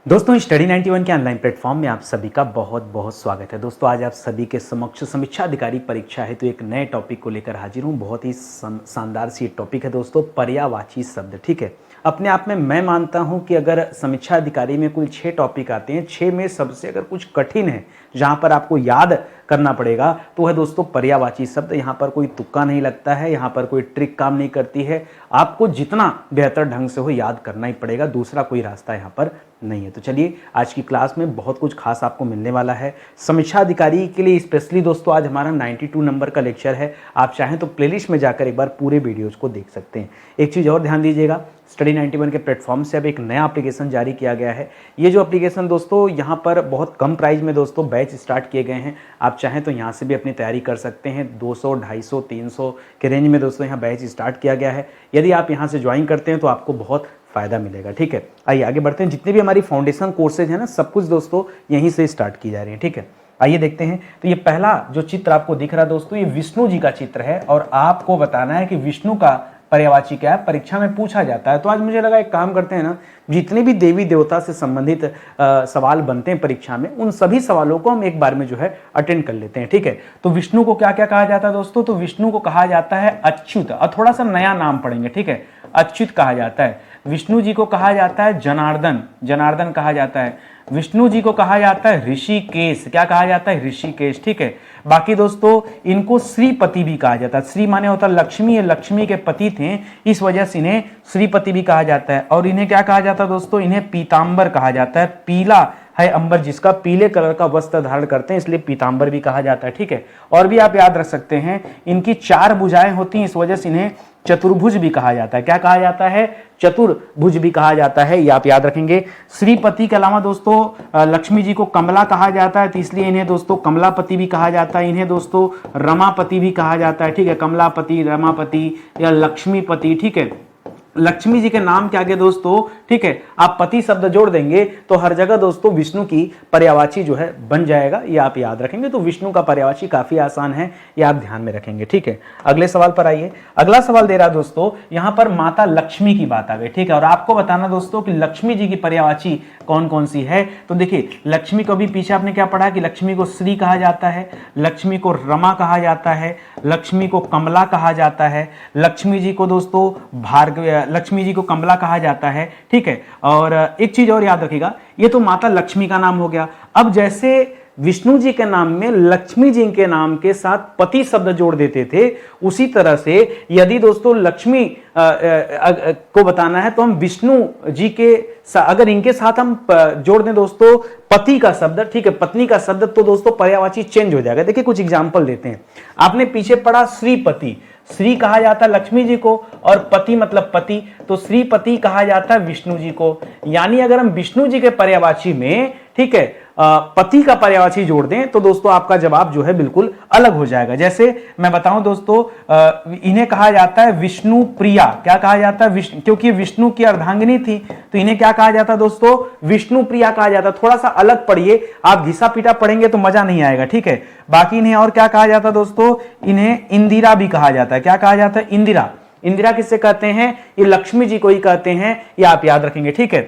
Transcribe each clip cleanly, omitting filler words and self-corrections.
दोस्तों स्टडी 91 के online platform में आप सभी का बहुत बहुत स्वागत है। दोस्तों आज आप सभी के समक्ष समीक्षा अधिकारी परीक्षा है तो एक नए टॉपिक को लेकर हाजिर हूँ। बहुत ही शानदार सी टॉपिक है दोस्तों, पर्यायवाची शब्द। ठीक है, अपने आप में मैं मानता हूँ कि अगर समीक्षा अधिकारी में कुल 6 टॉपिक आते हैं, 6 में सबसे अगर कुछ कठिन है जहाँ पर आपको याद करना पड़ेगा तो है दोस्तों पर्यायवाची शब्द। यहाँ पर कोई तुक्का नहीं लगता है, यहाँ पर कोई ट्रिक काम नहीं करती है। आपको जितना बेहतर ढंग से हो याद करना ही पड़ेगा, दूसरा कोई रास्ता यहाँ पर नहीं है। तो चलिए आज की क्लास में बहुत कुछ खास आपको मिलने वाला है। समीक्षा अधिकारी के लिए स्पेशली दोस्तों आज हमारा 92 नंबर का लेक्चर है। आप चाहें तो प्लेलिस्ट में जाकर एक बार पूरे वीडियोज को देख सकते हैं। एक चीज़ और ध्यान दीजिएगा, स्टडी 91 के प्लेटफॉर्म से अब एक नया एप्लीकेशन जारी किया गया है। ये जो एप्लीकेशन दोस्तों यहाँ पर बहुत कम प्राइस में दोस्तों बैच स्टार्ट किए गए हैं। आप चाहें तो यहाँ से भी अपनी तैयारी कर सकते हैं। 200, 250, 300 के रेंज में दोस्तों यहाँ बैच स्टार्ट किया गया है। यदि आप यहाँ से ज्वाइन करते हैं तो आपको बहुत फ़ायदा मिलेगा। ठीक है, आइए आगे बढ़ते हैं। जितने भी हमारी फाउंडेशन कोर्सेज हैं ना, सब कुछ दोस्तों यहीं से स्टार्ट की जा रही है। ठीक है, आइए देखते हैं। तो ये पहला जो चित्र आपको दिख रहा है दोस्तों, ये विष्णु जी का चित्र है और आपको बताना है कि विष्णु का पर्यायवाची क्या है। परीक्षा में पूछा जाता है। तो आज मुझे लगा एक काम करते हैं ना, जितने भी देवी देवता से संबंधित सवाल बनते हैं परीक्षा में, उन सभी सवालों को हम एक बार में जो है अटेंड कर लेते हैं। ठीक है, तो विष्णु को क्या क्या कहा जाता है दोस्तों? तो विष्णु को कहा जाता है अच्युत, और थोड़ा सा नया नाम पढ़ेंगे। ठीक है, अच्युत कहा जाता है। विष्णु जी को कहा जाता है जनार्दन, जनार्दन कहा जाता है। विष्णु जी को कहा जाता है ऋषिकेश, क्या कहा जाता है? ऋषिकेश। ठीक है, बाकी दोस्तों इनको श्रीपति भी कहा जाता है। श्री माने होता है लक्ष्मी, ये लक्ष्मी के पति थे, इस वजह से इन्हें श्रीपति भी कहा जाता है। और इन्हें क्या कहा जाता है दोस्तों? इन्हें पीतांबर कहा जाता है। पीला है अंबर जिसका, पीले कलर का वस्त्र धारण करते हैं, इसलिए पीतांबर भी कहा जाता है। ठीक है, और भी आप याद रख सकते हैं, इनकी 4 भुजाएं होती हैं, इस वजह से इन्हें चतुर्भुज भी कहा जाता है। क्या कहा जाता है? चतुर्भुज भी कहा जाता है, ये आप याद रखेंगे। श्रीपति के अलावा दोस्तों लक्ष्मी जी को कमला कहा जाता है, तो इसलिए इन्हें दोस्तों कमलापति भी कहा जाता है। इन्हें दोस्तों रमापति भी कहा जाता है। ठीक है, कमलापति, रमापति या लक्ष्मीपति। ठीक है, लक्ष्मी जी के नाम के आगे दोस्तों, ठीक है, आप पति शब्द जोड़ देंगे तो हर जगह दोस्तों विष्णु की पर्यायवाची जो है बन जाएगा, ये आप याद रखेंगे। तो विष्णु का पर्यायवाची काफी आसान है, ये आप ध्यान में रखेंगे। ठीक है, अगले सवाल पर आइए। अगला सवाल दे रहा दोस्तों, यहां पर माता लक्ष्मी की बात आ गई। ठीक है, और आपको बताना दोस्तों कि लक्ष्मी जी की पर्यायवाची कौन कौन सी है। तो देखिए, लक्ष्मी को भी पीछे आपने क्या पढ़ा कि लक्ष्मी को श्री कहा जाता है, लक्ष्मी को रमा कहा जाता है, लक्ष्मी को कमला कहा जाता है, लक्ष्मी जी को दोस्तों भार्गव, लक्ष्मी जी को कमला कहा जाता है। ठीक है, और एक चीज और याद रखिएगा, ये तो माता लक्ष्मी का नाम हो गया। अब जैसे विष्णु जी के नाम में लक्ष्मी जी के नाम के साथ पति शब्द जोड़ देते थे, उसी तरह से यदि दोस्तों लक्ष्मी को बताना है तो हम विष्णु जी के अगर इनके साथ हम जोड़ दें दोस्तों पति का शब्द, ठीक है, पत्नी का शब्द, तो दोस्तों पर्यायवाची चेंज हो जाएगा। देखिए कुछ एग्जांपल देते हैं। आपने पीछे पढ़ा श्रीपति, श्री कहा जाता है लक्ष्मी जी को और पति मतलब पति, तो श्रीपति कहा जाता है विष्णु जी को। यानी अगर हम विष्णु जी के पर्यायवाची में, ठीक है, पति का पर्यायवाची जोड़ दें तो दोस्तों आपका जवाब जो है बिल्कुल अलग हो जाएगा। जैसे मैं बताऊं दोस्तों, इन्हें कहा जाता है विष्णु प्रिया। क्या कहा जाता है? क्योंकि विष्णु की अर्धांगिनी थी तो इन्हें क्या कहा जाता है दोस्तों? विष्णु प्रिया कहा जाता है। थोड़ा सा अलग पढ़िए, आप घिसा पीटा पढ़ेंगे तो मजा नहीं आएगा। ठीक है, बाकी इन्हें और क्या कहा जाता है दोस्तों? इन्हें इंदिरा भी कहा जाता है। क्या कहा जाता है? इंदिरा। इंदिरा किससे कहते हैं? ये लक्ष्मी जी को ही कहते हैं, ये आप याद रखेंगे। ठीक है,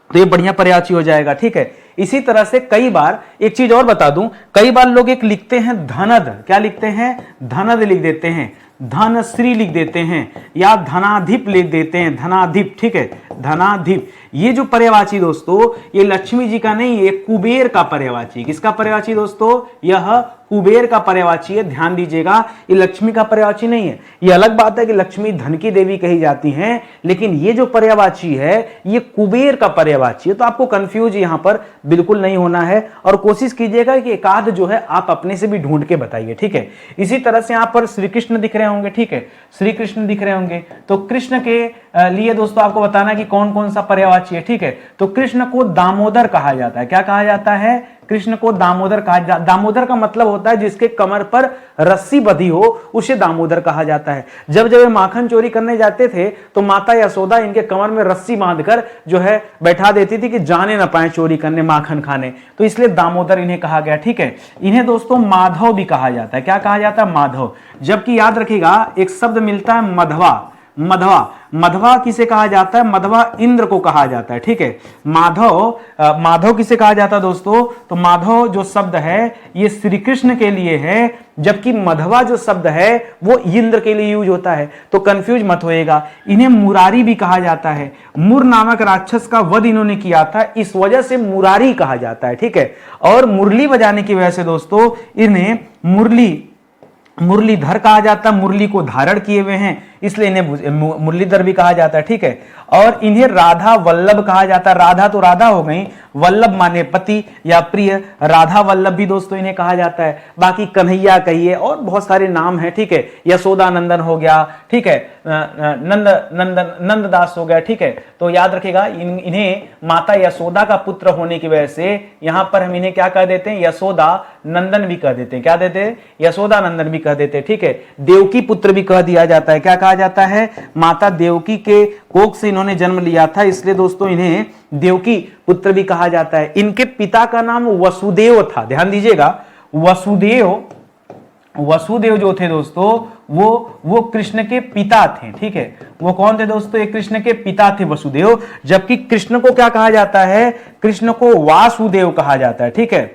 तो ये बढ़िया पर्यायवाची हो जाएगा। ठीक है, इसी तरह से कई बार एक चीज और बता दूं, कई बार लोग एक लिखते हैं धनद। क्या लिखते हैं? धनद लिख देते हैं, धनश्री लिख देते हैं, या धनाधिप लिख देते हैं, धनाधिप। ठीक है, धनाधिप। ये जो पर्यायवाची दोस्तों, ये लक्ष्मी जी का नहीं, ये कुबेर का पर्यायवाची। किसका पर्यायवाची दोस्तों? यह कुबेर का पर्यायवाची है। ध्यान दीजिएगा, ये लक्ष्मी का पर्यायवाची नहीं है। ये अलग बात है कि लक्ष्मी धन की देवी कही जाती हैं, लेकिन ये जो पर्यायवाची है ये कुबेर का पर्यायवाची है। तो आपको कंफ्यूज यहां पर बिल्कुल नहीं होना है, और कोशिश कीजिएगा कि एकाध जो है आप अपने से भी ढूंढ के बताइए। ठीक है, इसी तरह से यहां पर श्री कृष्ण दिख रहे होंगे। ठीक है, श्री कृष्ण दिख रहे होंगे, तो कृष्ण के लिए दोस्तों आपको बताना कि कौन कौन सा पर्यायवाची है। ठीक है, तो कृष्ण को दामोदर कहा जाता है। क्या कहा जाता है? कृष्ण को दामोदर कहा जाता है। दामोदर का मतलब होता है जिसके कमर पर रस्सी बंधी हो, उसे दामोदर कहा जाता है। जब जब ये माखन चोरी करने जाते थे तो माता यशोदा इनके कमर में रस्सी बांधकर जो है बैठा देती थी कि जाने ना पाए चोरी करने, माखन खाने, तो इसलिए दामोदर इन्हें कहा गया। ठीक है, इन्हें दोस्तों माधव भी कहा जाता है। क्या कहा जाता है? माधव। जबकि याद रखिएगा एक शब्द मिलता है मधवा। मधवा, मधवा किसे कहा जाता है? मधवा इंद्र को कहा जाता है, ठीक है। माधव, माधव किसे कहा जाता है दोस्तों? तो माधव जो शब्द है ये श्री कृष्ण के लिए है, जबकि मधवा जो शब्द है वो इंद्र के लिए यूज होता है। तो कंफ्यूज मत होएगा। इन्हें मुरारी भी कहा जाता है। मुर नामक राक्षस का वध इन्होंने किया था, इस वजह से मुरारी कहा जाता है, ठीक है। और मुरली बजाने की वजह से दोस्तों इन्हें मुरलीधर कहा जाता है। मुरली को धारण किए हुए हैं इसलिए इन्हें मुरलीधर भी कहा जाता है, ठीक है। और इन्हें राधा वल्लभ कहा जाता है। राधा तो राधा हो गई, वल्लभ माने पति या प्रिय, राधा वल्लभ भी दोस्तों इन्हें कहा जाता है। बाकी कन्हैया कहिए और बहुत सारे नाम हैं, ठीक है। यशोदा नंदन हो गया, ठीक है, नंददास हो गया, ठीक है। तो याद रखिएगा इन्हें माता यशोदा का पुत्र होने की वजह से यहां पर हम इन्हें क्या कह देते हैं? यशोदा नंदन भी कह देते हैं। क्या देते हैं? यशोदा नंदन भी कह देते हैं, ठीक है। देवकी पुत्र भी कह दिया जाता है। क्या कहा जाता है? माता देवकी के कोख से इन्होंने जन्म लिया था, इसलिए दोस्तों इन्हें देवकी पुत्र भी कहा जाता है। इनके पिता का नाम वसुदेव था, ध्यान दीजिएगा। वसुदेव जो थे दोस्तों वो कृष्ण के पिता थे, ठीक है। वो कौन थे दोस्तों? एक कृष्ण के पिता थे वसुदेव। जबकि कृष्ण को क्या कहा जाता है? कृष्ण को वासुदेव कहा जाता है, ठीक है।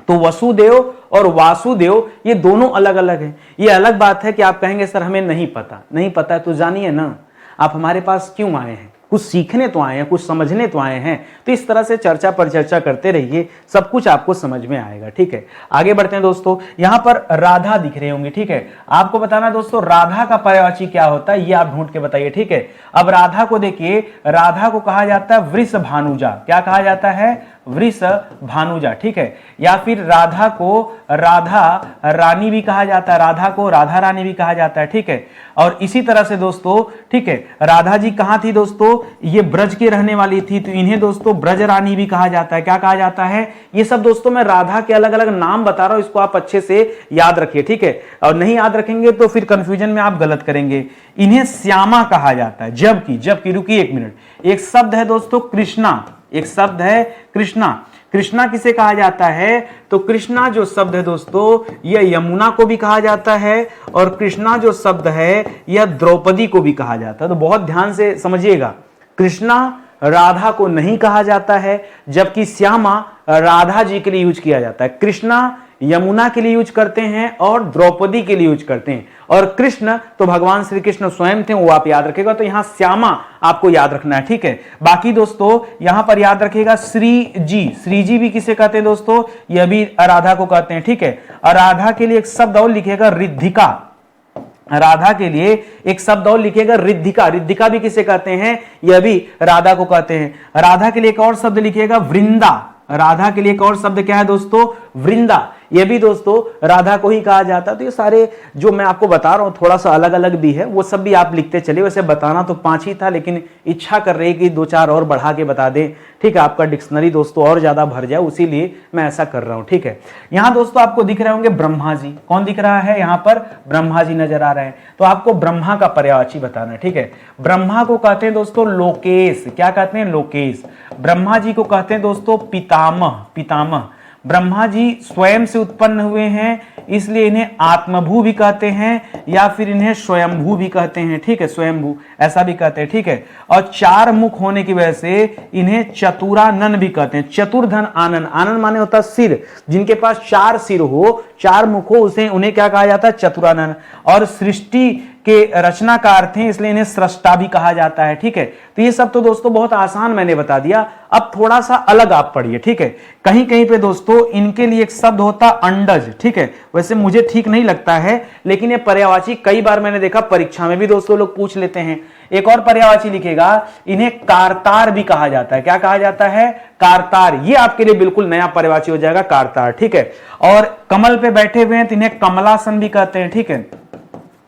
तो वसुदेव और वासुदेव ये दोनों अलग अलग हैं। ये अलग बात है कि आप कहेंगे सर हमें नहीं पता है, तो जानिए ना आप हमारे पास क्यों आए हैं? कुछ सीखने तो आए हैं, कुछ समझने तो आए हैं। तो इस तरह से चर्चा पर चर्चा करते रहिए, सब कुछ आपको समझ में आएगा, ठीक है। आगे बढ़ते हैं दोस्तों। यहां पर राधा दिख रहे होंगे, ठीक है। आपको बताना दोस्तों राधा का पर्यायवाची क्या होता है, ये आप ढूंढ के बताइए, ठीक है। अब राधा को देखिए, राधा को कहा जाता है वृषभानुजा। क्या कहा जाता है? वृषभानुजा, ठीक है। या फिर राधा को राधा रानी भी कहा जाता है। राधा को राधा रानी भी कहा जाता है, ठीक है। और इसी तरह से दोस्तों, ठीक है, राधा जी कहां थी दोस्तों? ये ब्रज के रहने वाली थी, तो इन्हें दोस्तों ब्रज रानी भी कहा जाता है। क्या कहा जाता है? ये सब दोस्तों मैं राधा के अलग अलग नाम बता रहा हूं, इसको आप अच्छे से याद रखिए, ठीक है। और नहीं याद रखेंगे तो फिर कंफ्यूजन में आप गलत करेंगे। इन्हें श्यामा कहा जाता है। जबकि रुकिए एक मिनट, एक शब्द है दोस्तों कृष्णा, एक शब्द है कृष्णा। कृष्णा किसे कहा जाता है? तो कृष्णा जो शब्द है दोस्तों यह यमुना को भी कहा जाता है, और कृष्णा जो शब्द है यह द्रौपदी को भी कहा जाता है। तो बहुत ध्यान से समझिएगा, कृष्णा राधा को नहीं कहा जाता है, जबकि श्यामा राधा जी के लिए यूज किया जाता है। कृष्णा यमुना के लिए यूज करते हैं और द्रौपदी के लिए यूज करते हैं। और कृष्ण तो भगवान श्री कृष्ण स्वयं थे, वो आप याद रखेगा। तो यहां श्यामा आपको याद रखना है, ठीक है। बाकी दोस्तों यहां पर याद रखिएगा श्री जी भी किसे कहते हैं दोस्तों? यह भी राधा को कहते हैं, ठीक है। और राधा के लिए एक शब्द और लिखिएगा रिद्धिका। राधा के लिए एक शब्द और लिखिएगा रिद्धिका। रिद्धिका भी किसे कहते हैं? यह भी राधा को कहते हैं। राधा के लिए एक और शब्द लिखिएगा वृंदा। राधा के लिए एक और शब्द क्या है दोस्तों? वृंदा। ये भी दोस्तों राधा को ही कहा जाता है। तो ये सारे जो मैं आपको बता रहा हूं थोड़ा सा अलग अलग भी है, वो सब भी आप लिखते चलिए। वैसे बताना तो 5 ही था, लेकिन इच्छा कर रही है कि 2-4 और बढ़ा के बता दें, ठीक है। आपका डिक्शनरी दोस्तों और ज्यादा भर जाए, उसीलिए मैं ऐसा कर रहा हूं, ठीक है। यहां दोस्तों आपको दिख रहे होंगे ब्रह्मा जी। कौन दिख रहा है? यहां पर ब्रह्मा जी नजर आ रहे हैं। तो आपको ब्रह्मा का पर्यायवाची बताना है, ठीक है। ब्रह्मा को कहते हैं दोस्तों लोकेश। क्या कहते हैं? लोकेश। ब्रह्मा जी को कहते हैं दोस्तों पितामह। ब्रह्मा जी स्वयं से उत्पन्न हुए हैं, इसलिए इन्हें आत्मभू भी कहते हैं, या फिर इन्हें स्वयंभू भी कहते हैं, ठीक है। स्वयंभू ऐसा भी कहते हैं, ठीक है। और 4 मुख होने की वजह से इन्हें चतुरानन भी कहते हैं। चतुर्धन आनन, आनन माने होता है सिर। जिनके पास 4 सिर हो, 4 मुख हो, उन्हें क्या कहा जाता है? चतुरानन। और सृष्टि के रचनाकार थे, इसलिए इन्हें सृष्टा भी कहा जाता है, ठीक है। तो ये सब तो दोस्तों बहुत आसान मैंने बता दिया। अब थोड़ा सा अलग आप पढ़िए, ठीक है। कहीं कहीं पे दोस्तों इनके लिए एक शब्द होता अंडज, ठीक है। वैसे मुझे ठीक नहीं लगता है, लेकिन ये पर्यायवाची कई बार मैंने देखा परीक्षा में भी दोस्तों लोग पूछ लेते हैं। एक और पर्यायवाची लिखेगा, इन्हें कारतार भी कहा जाता है। क्या कहा जाता है? कारतार। ये आपके लिए बिल्कुल नया पर्यायवाची हो जाएगा, कारतार, ठीक है। और कमल पे बैठे हुए हैं तो इन्हें कमलासन भी कहते हैं, ठीक है।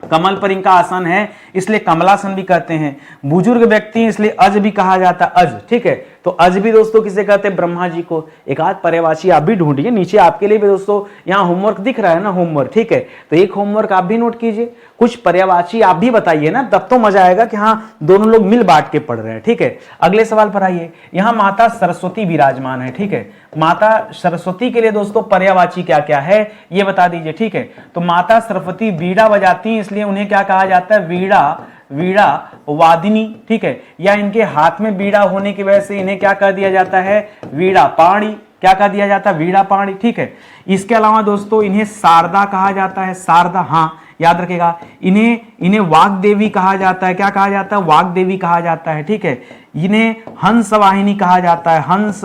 कमल पर इनका आसन है, इसलिए कमलासन भी कहते हैं। बुजुर्ग व्यक्ति इसलिए अज भी कहा जाता है, अज, ठीक है। तो अज भी दोस्तों किसे कहते हैं? ब्रह्मा जी को। एक आध पर्यायवाची आप भी ढूंढिए, नीचे आपके लिए भी दोस्तों यहाँ होमवर्क दिख रहा है ना, होमवर्क, ठीक है। तो एक होमवर्क आप भी नोट कीजिए, कुछ पर्यायवाची आप भी बताइए ना, तब तो मजा आएगा कि हाँ दोनों लोग मिल बांट के पढ़ रहे हैं, ठीक है। अगले सवाल पर आइए। यहाँ माता सरस्वती विराजमान है, ठीक है। माता सरस्वती के लिए दोस्तों पर्यायवाची क्या क्या है ये बता दीजिए, ठीक है। तो माता सरस्वती वीणा बजाती हैं, इसलिए उन्हें क्या कहा जाता है? वीणा वीणा वादिनी, ठीक है, या इनके हाथ में बीड़ा होने की वजह से इन्हें क्या कह दिया जाता है, वीणा पाणी, क्या कह दिया जाता है, वीणा पाणी, ठीक है। इसके अलावा दोस्तों इन्हें शारदा कहा जाता है, शारदा, हाँ याद रखेगा। इन्हें वाग्देवी कहा जाता है, क्या कहा जाता है, वाग्देवी कहा जाता है, ठीक है। इन्हें हंस वाहिनी कहा जाता है, हंस,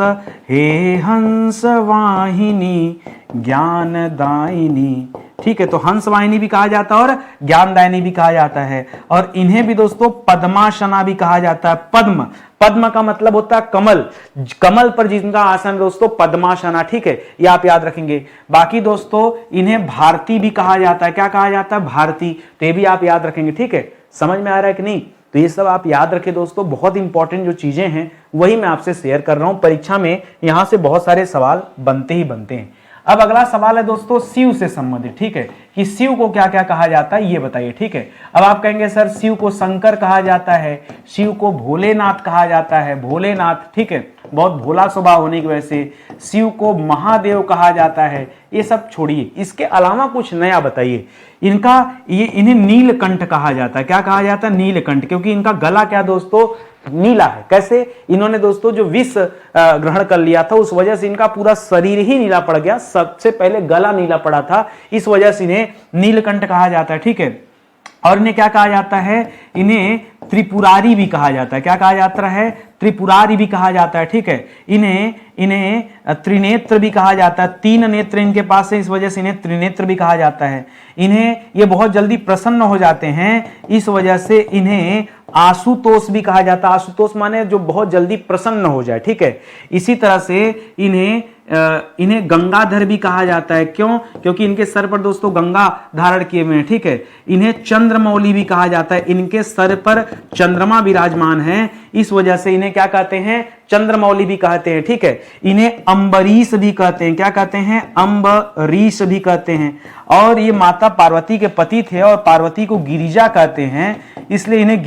हे हंस वाहिनी ज्ञानदायिनी, ठीक है। तो हंस वाहिनी भी कहा जाता है और ज्ञानदायिनी भी कहा जाता है। और इन्हें भी दोस्तों पद्मासना भी कहा जाता है। पद्म, पद्म का मतलब होता है कमल, कमल पर जिनका आसन दोस्तों पद्मासना, ठीक है, ये आप याद रखेंगे। बाकी दोस्तों इन्हें भारती भी कहा जाता है, क्या कहा जाता है, भारती, तो ये भी आप याद रखेंगे, ठीक है। समझ में आ रहा है कि नहीं? तो ये सब आप याद रखें दोस्तों, बहुत इंपॉर्टेंट जो चीजें हैं वही मैं आपसे शेयर कर रहा हूं। परीक्षा में यहां से बहुत सारे सवाल बनते ही बनते हैं। अब अगला सवाल है दोस्तों शिव से संबंधित, ठीक है, कि शिव को क्या क्या कहा जाता है ये बताइए, ठीक है। अब आप कहेंगे सर शिव को शंकर कहा जाता है, शिव को भोलेनाथ कहा जाता है, भोलेनाथ, ठीक है, बहुत भोला स्वभाव होने की वजह से। शिव को महादेव कहा जाता है, ये सब छोड़िए, इसके अलावा कुछ नया बताइए। इन्हें नीलकंठ कहा जाता है, क्या कहा जाता है, नीलकंठ, क्योंकि इनका गला क्या दोस्तों नीला है। कैसे? इन्होंने दोस्तों जो विष ग्रहण कर लिया था उस वजह से इनका पूरा शरीर ही नीला पड़ गया, सबसे पहले गला नीला पड़ा था, इस वजह से इन्हें नीलकंठ कहा जाता है, ठीक है। और इन्हें क्या कहा जाता है, इन्हें त्रिपुरारी भी कहा जाता है, क्या कहा जाता है, त्रिपुरारी भी कहा जाता है, ठीक है। इन्हें त्रिनेत्र भी कहा जाता है, 3 नेत्र इनके पास है, इस वजह से इन्हें त्रिनेत्र भी कहा जाता है। इन्हें ये बहुत जल्दी प्रसन्न हो जाते हैं, इस वजह से इन्हें आशुतोष भी कहा जाता है। आशुतोष माने जो बहुत जल्दी प्रसन्न हो जाए, ठीक है। इसी तरह से इन्हें गंगाधर भी कहा जाता है, क्यों? क्योंकि इनके सर पर दोस्तों गंगा धारण किए हुए हैं, ठीक है। इन्हें चंद्रमौली भी कहा जाता है, इनके सर पर चंद्रमा विराजमान है, इस वजह से इन्हें क्या कहते हैं, चंद्रमौली भी कहते हैं, ठीक है। इन्हें अम्बरीश भी कहते हैं, क्या कहते हैं, अम्बरीश भी कहते हैं। और ये माता पार्वती के पति थे और पार्वती को गिरिजा कहते हैं, इसलिए इन्हें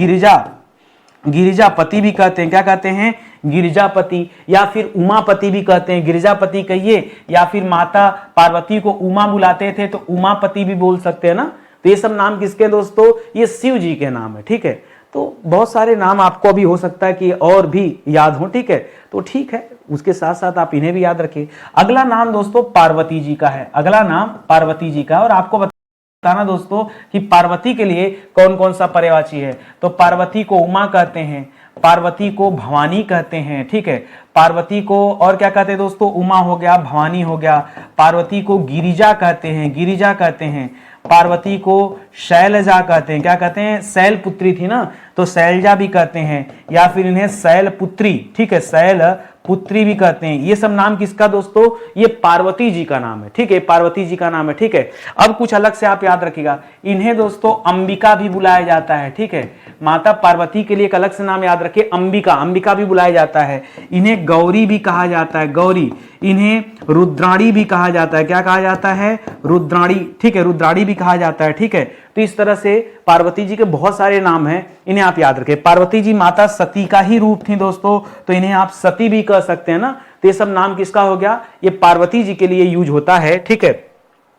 गिरिजापति भी कहते हैं, क्या कहते हैं, गिरिजापति, या फिर उमापति भी कहते हैं। गिरिजापति कहिए या फिर माता पार्वती को उमा बुलाते थे तो उमापति भी बोल सकते हैं ना। तो ये सब नाम किसके दोस्तों, ये शिव जी के नाम है, ठीक है। तो बहुत सारे नाम आपको अभी हो सकता है कि और भी याद हो, ठीक है, तो ठीक है, उसके साथ साथ आप इन्हें भी याद रखिए। अगला नाम दोस्तों पार्वती जी का है, अगला नाम पार्वती जी का, और आपको बताना दोस्तों कि पार्वती के लिए कौन कौन सा पर्यायवाची है। तो पार्वती को उमा कहते हैं, पार्वती को भवानी कहते हैं, ठीक है। पार्वती को और क्या कहते हैं दोस्तों, उमा हो गया, भवानी हो गया। पार्वती को गिरिजा कहते हैं, गिरिजा कहते हैं। पार्वती को शैलजा कहते हैं, क्या कहते हैं, शैल पुत्री थी ना, तो शैलजा भी कहते हैं, या फिर इन्हें शैल पुत्री, ठीक है, शैल पुत्री भी कहते हैं। ये सब नाम किसका दोस्तों, ये पार्वती जी का नाम है, ठीक है, पार्वती जी का नाम है, ठीक है। अब कुछ अलग से आप याद रखिएगा, इन्हें दोस्तों अंबिका भी बुलाया जाता है, ठीक है। माता पार्वती के लिए एक अलग से नाम याद रखिए, अंबिका, अंबिका भी बुलाया जाता है। इन्हें गौरी भी कहा जाता है, गौरी। इन्हें रुद्राणी भी कहा जाता है, क्या कहा जाता है, रुद्राणी, ठीक है, रुद्राणी भी कहा जाता है, ठीक है। तो इस तरह से पार्वती जी के बहुत सारे नाम हैं, इन्हें आप याद रखें। पार्वती जी माता सती का ही रूप थी दोस्तों, तो इन्हें आप सती भी कह सकते हैं ना। तो ये सब नाम किसका हो गया, ये पार्वती जी के लिए यूज होता है, ठीक है,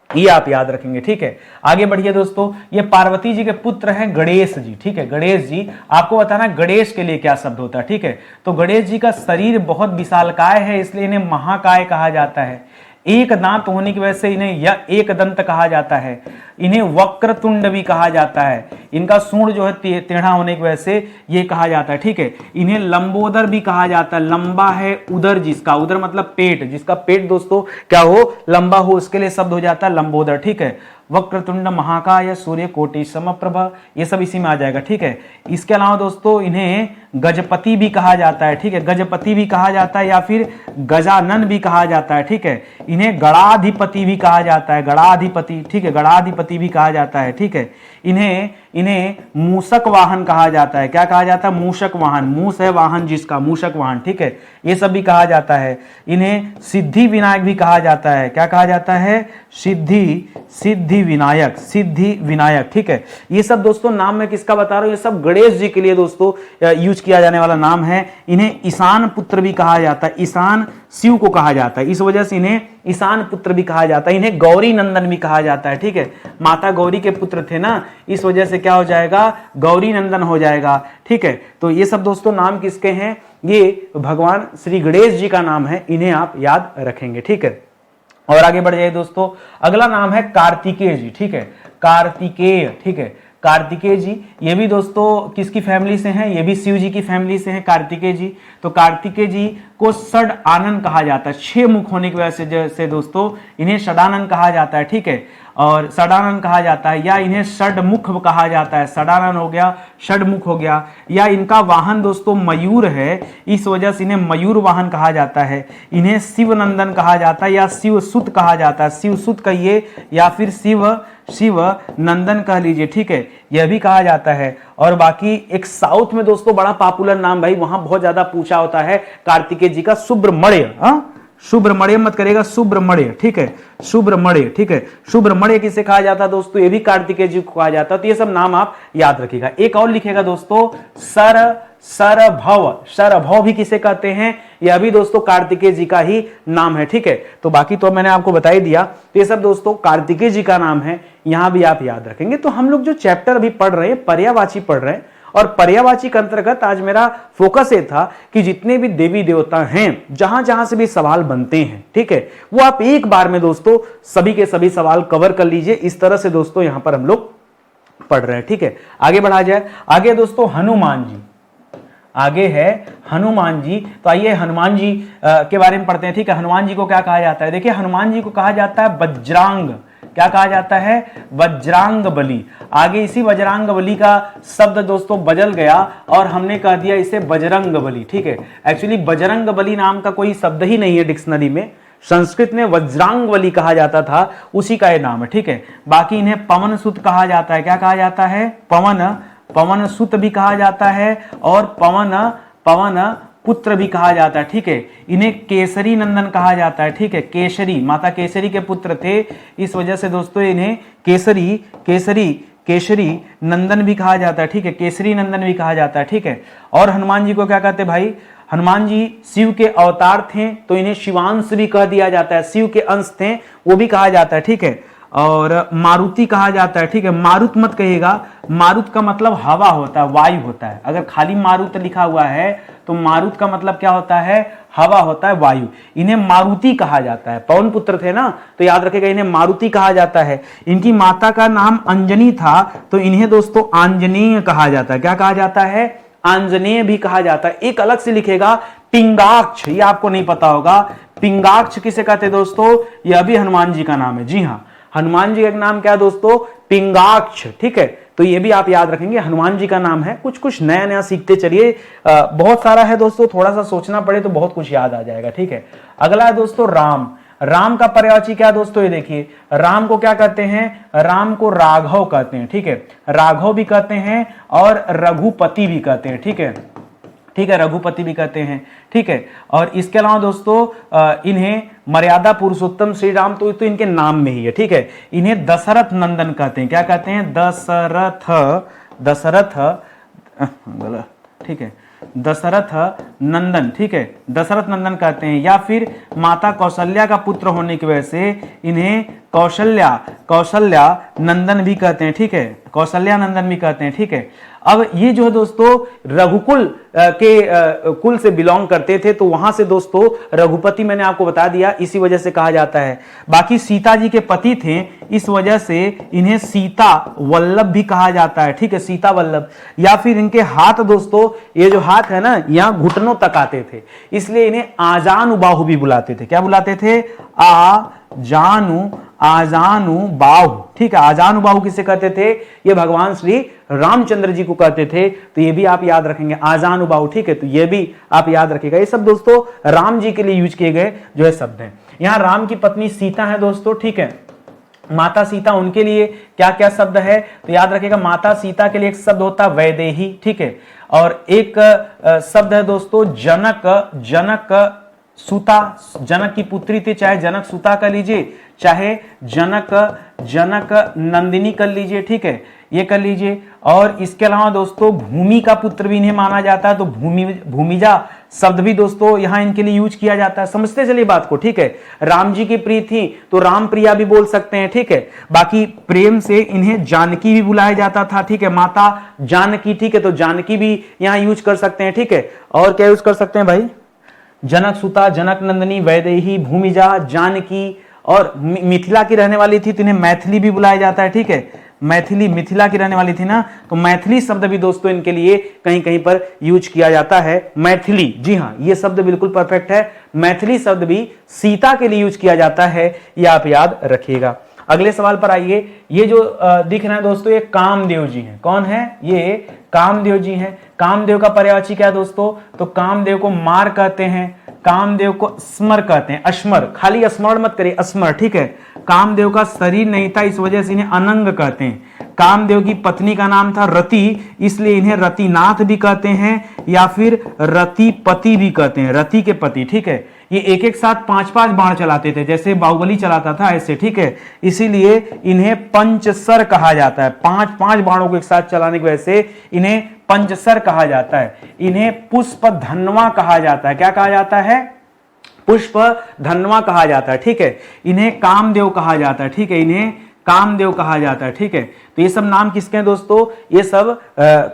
ये आप याद रखेंगे, ठीक है। आगे बढ़िए दोस्तों, ये पार्वती जी के पुत्र हैं गणेश जी, ठीक है, गणेश जी। आपको बताना गणेश के लिए क्या शब्द होता है, ठीक है। तो गणेश जी का शरीर बहुत विशालकाय है, इसलिए इन्हें महाकाय कहा जाता है। एक दांत होने की वजह से इन्हें एक दंत कहा जाता है। इन्हें वक्रतुंड भी कहा जाता है, इनका सूंड जो है टेढ़ा होने की वजह से ये कहा जाता है, ठीक है। इन्हें लंबोदर भी कहा जाता है, लंबा है उदर जिसका, उदर मतलब पेट, जिसका पेट दोस्तों क्या हो, लंबा हो, उसके लिए शब्द हो जाता है लंबोदर, ठीक है। वक्रतुंड महाकाय सूर्य कोटि समप्रभ, ये सब इसी में आ जाएगा, ठीक है। इसके अलावा दोस्तों इन्हें गजपति भी कहा जाता है, ठीक है, गजपति भी कहा जाता है, या फिर गजानन भी कहा जाता है, ठीक है। इन्हें गणाधिपति भी कहा जाता है, गणाधिपति, ठीक है, गणाधिपति भी कहा जाता है, ठीक है। इन्हें मूषक वाहन कहा जाता है, क्या कहा जाता है, मूषक वाहन, मूष है वाहन जिसका, मूषक वाहन, ठीक है, ये सब भी कहा जाता है। इन्हें सिद्धि विनायक भी कहा जाता है, क्या कहा जाता है, सिद्धि विनायक, सिद्धि विनायक, ठीक है। ये सब दोस्तों नाम मैं किसका बता रहा हूं, ये सब गणेश जी के लिए दोस्तों यूज किया जाने वाला नाम है। इन्हें ईशान पुत्र भी कहा जाता है, ईशान शिव को कहा जाता है, इस वजह से इन्हें ईशान पुत्र भी कहा जाता है, इन्हें गौरी नंदन भी कहा जाता है। ठीक है, माता गौरी के पुत्र थे ना, इस वजह से क्या हो जाएगा, गौरी नंदन हो जाएगा। ठीक है, तो ये सब दोस्तों नाम किसके हैं, ये भगवान श्री गणेश जी का नाम है, इन्हें आप याद रखेंगे। ठीक है, और आगे बढ़ जाइए दोस्तों, अगला नाम है कार्तिकेय जी। ठीक है, कार्तिकेय। ठीक है, कार्तिकेय जी, ये भी दोस्तों किसकी फैमिली से हैं, ये भी शिव जी की फैमिली से हैं कार्तिकेय जी। तो कार्तिकेय जी को षड आनन कहा जाता है, 6 मुख होने की वजह से दोस्तों इन्हें षडानन कहा जाता है। ठीक है, और षडानन कहा जाता है, या इन्हें षडमुख कहा जाता है, षडानन हो गया, षडमुख हो गया, या इनका वाहन दोस्तों मयूर है, इस वजह से इन्हें मयूर वाहन कहा जाता है। इन्हें शिव नंदन कहा जाता है या शिव सुत कहा जाता है, शिव सुत कहिए या फिर शिव नंदन कह लीजिए। ठीक है, यह भी कहा जाता है। और बाकी एक साउथ में दोस्तों बड़ा पॉपुलर नाम, भाई वहां बहुत ज्यादा पूछा होता है कार्तिकेय जी का, सुब्रमण्य। सुब्रमण्य मत करेगा, सुब्रमण्य। ठीक है, सुब्रमण्य। ठीक है, सुब्रमण्य किसे कहा जाता है दोस्तों, ये भी कार्तिकेय जी को कहा जाता है। तो ये सब नाम आप याद रखिएगा। एक और लिखेगा दोस्तों, सरभव। सरभव भी किसे कहते हैं, यह भी दोस्तों कार्तिकेय जी का ही नाम है। ठीक है, तो बाकी तो मैंने आपको बता ही दिया। तो ये सब दोस्तों कार्तिकेय जी का नाम है, यहां भी आप याद रखेंगे। तो हम लोग जो चैप्टर अभी पढ़ रहे हैं, पर्यायवाची पढ़ रहे हैं, और पर्यायवाची के अंतर्गत आज मेरा फोकस ये था कि जितने भी देवी देवता हैं, जहां जहां से भी सवाल बनते हैं, ठीक है, वो आप एक बार में दोस्तों सभी के सभी सवाल कवर कर लीजिए। इस तरह से दोस्तों यहां पर हम लोग पढ़ रहे हैं। ठीक है, आगे बढ़ा जाए। आगे दोस्तों हनुमान जी, आगे है हनुमान जी। तो आइए हनुमान जी के बारे में पढ़ते हैं। ठीक है, हनुमान जी को क्या कहा जाता है, देखिए हनुमान जी को कहा जाता है वज्रांग। क्या कहा जाता है, वज्रांग बली। आगे इसी वज्रांग बली का शब्द दोस्तों बदल गया और हमने कह दिया इसे बजरंग बली। ठीक है, एक्चुअली बजरंग बली नाम का कोई शब्द ही नहीं है डिक्शनरी में, संस्कृत में वज्रांग बली कहा जाता था, उसी का ये नाम है। ठीक है, बाकी इन्हें पवन सुत कहा जाता है। क्या कहा जाता है, पवन सुत भी कहा जाता है और पवन पुत्र भी कहा जाता है। ठीक है, इन्हें केसरी नंदन कहा जाता है। ठीक है, केसरी, माता केसरी के पुत्र थे, इस वजह से दोस्तों इन्हें केसरी नंदन भी कहा जाता है। ठीक है, केसरी नंदन भी कहा जाता है। ठीक है, और हनुमान जी को क्या कहते हैं भाई, हनुमान जी शिव के अवतार थे, तो इन्हें शिवांश भी कह दिया जाता है, शिव के अंश थे वो भी कहा जाता है। ठीक है, और मारुति कहा जाता है। ठीक है, मारुत मत कहिएगा, मारुत का मतलब हवा होता है, वायु होता है। अगर खाली मारुत लिखा हुआ है तो मारुत का मतलब क्या होता है, हवा होता है, वायु। इन्हें मारुति कहा जाता है, पवन पुत्र थे ना, तो याद रखेगा इन्हें मारुति कहा जाता है। इनकी माता का नाम अंजनी था, तो इन्हें दोस्तों आंजनेय कहा जाता है। क्या कहा जाता है, आंजनेय भी कहा जाता है। एक अलग से लिखेगा पिंगाक्ष, ये आपको नहीं पता होगा, पिंगाक्ष किसे कहते हैं दोस्तों, यह भी हनुमान जी का नाम है। जी हाँ, हनुमान जी का नाम क्या है दोस्तों, पिंगाक्ष। ठीक है, तो ये भी आप याद रखेंगे, हनुमान जी का नाम है। कुछ कुछ नया नया सीखते चलिए, बहुत सारा है दोस्तों, थोड़ा सा सोचना पड़े तो बहुत कुछ याद आ जाएगा। ठीक है, अगला है दोस्तों राम। राम का पर्यायवाची क्या दोस्तों, ये देखिए, राम को क्या कहते हैं, राम को राघव कहते हैं। ठीक है, राघव भी कहते हैं और रघुपति भी कहते हैं। ठीक है, ठीक है, रघुपति भी कहते हैं। ठीक है, और इसके अलावा दोस्तों इन्हें मर्यादा पुरुषोत्तम श्री राम तो इनके नाम में ही है। ठीक है, इन्हें दशरथ नंदन कहते हैं। क्या कहते हैं, दशरथ ठीक है, दशरथ नंदन। ठीक है, दशरथ नंदन कहते हैं, या फिर माता कौशल्या का पुत्र होने की वजह से इन्हें कौशल्या नंदन भी कहते हैं। ठीक है, कौशल्या नंदन भी कहते हैं। ठीक है, अब ये जो है दोस्तों रघुकुल के कुल से बिलोंग करते थे, तो वहां से दोस्तों रघुपति मैंने आपको बता दिया, इसी वजह से कहा जाता है। बाकी सीता जी के पति थे, इस वजह से इन्हें सीता वल्लभ भी कहा जाता है। ठीक है, सीता वल्लभ। या फिर इनके हाथ दोस्तों, ये जो हाथ है ना, यहाँ घुटनों तक आते थे, इसलिए इन्हें आजानुबाहु भी बुलाते थे। क्या बुलाते थे, आजानुबाहु। ठीक है, आजानुबाहु किसे कहते थे, ये भगवान श्री रामचंद्र जी को कहते थे, तो ये भी आप याद रखेंगे, आजानुबाहु। ठीक है, तो ये भी आप याद रखिएगा। ये सब दोस्तों राम जी के लिए यूज किए गए जो है शब्द हैं। यहां राम की पत्नी सीता है दोस्तों। ठीक है, माता सीता, उनके लिए क्या क्या शब्द है, तो याद रखिएगा, माता सीता के लिए एक शब्द होता है वैदेही। ठीक है, और एक शब्द है दोस्तों जनक सुता, जनक की पुत्री थी, चाहे जनक सुता कर लीजिए, चाहे जनक नंदिनी कर लीजिए। ठीक है, ये कर लीजिए। और इसके अलावा दोस्तों भूमि का पुत्र भी इन्हें माना जाता है, तो भूमिजा शब्द भी दोस्तों यहां इनके लिए यूज किया जाता है। समझते चलिए बात को, ठीक है। राम जी की प्रिय थी तो राम प्रिया भी बोल सकते हैं, ठीक है। बाकी प्रेम से इन्हें जानकी भी बुलाया जाता था, ठीक है, माता जानकी, ठीक है, तो जानकी भी यहां यूज कर सकते हैं, ठीक है। और क्या यूज कर सकते हैं भाई, जनक सुता, जनक नंदिनी, वैदेही, भूमिजा, जानकी। और मिथिला की रहने वाली थी तो इन्हें मैथिली भी बुलाया जाता है, ठीक है। मैथिली, मिथिला की रहने वाली थी ना, तो मैथिली शब्द भी दोस्तों इनके लिए कहीं कहीं पर यूज किया जाता है। मैथिली, जी हाँ, ये शब्द बिल्कुल परफेक्ट है। मैथिली शब्द भी सीता के लिए यूज किया जाता है, ये आप याद रखिएगा। अगले सवाल पर आइए। ये जो दिख रहे हैं दोस्तों, ये कामदेव जी हैं। कौन है ये? कामदेव जी हैं। कामदेव का पर्यायवाची क्या है दोस्तों? तो कामदेव को मार कहते हैं, कामदेव को स्मर कहते हैं। अस्मर, खाली स्मरण मत करिए, अस्मर, ठीक है। कामदेव का शरीर नहीं था, इस वजह से इन्हें अनंग कहते हैं। कामदेव की पत्नी का नाम था रति, इसलिए इन्हें रतिनाथ भी कहते हैं, या फिर रतिपति भी कहते हैं, रति के पति, ठीक है। ये एक एक साथ 5-5 बाण चलाते थे, जैसे बाहुबली चलाता था ऐसे, ठीक है। इसीलिए इन्हें पंचसर कहा जाता है। 5-5 बाणों को एक साथ चलाने की वजह से इन्हें पंचसर कहा जाता है। इन्हें पुष्प धनवा कहा जाता है। क्या कहा जाता है? पुष्प धनवा कहा जाता है, ठीक है। इन्हें कामदेव कहा जाता है, ठीक है, इन्हें कामदेव कहा जाता है, ठीक है। तो ये सब नाम किसके हैं दोस्तों? ये सब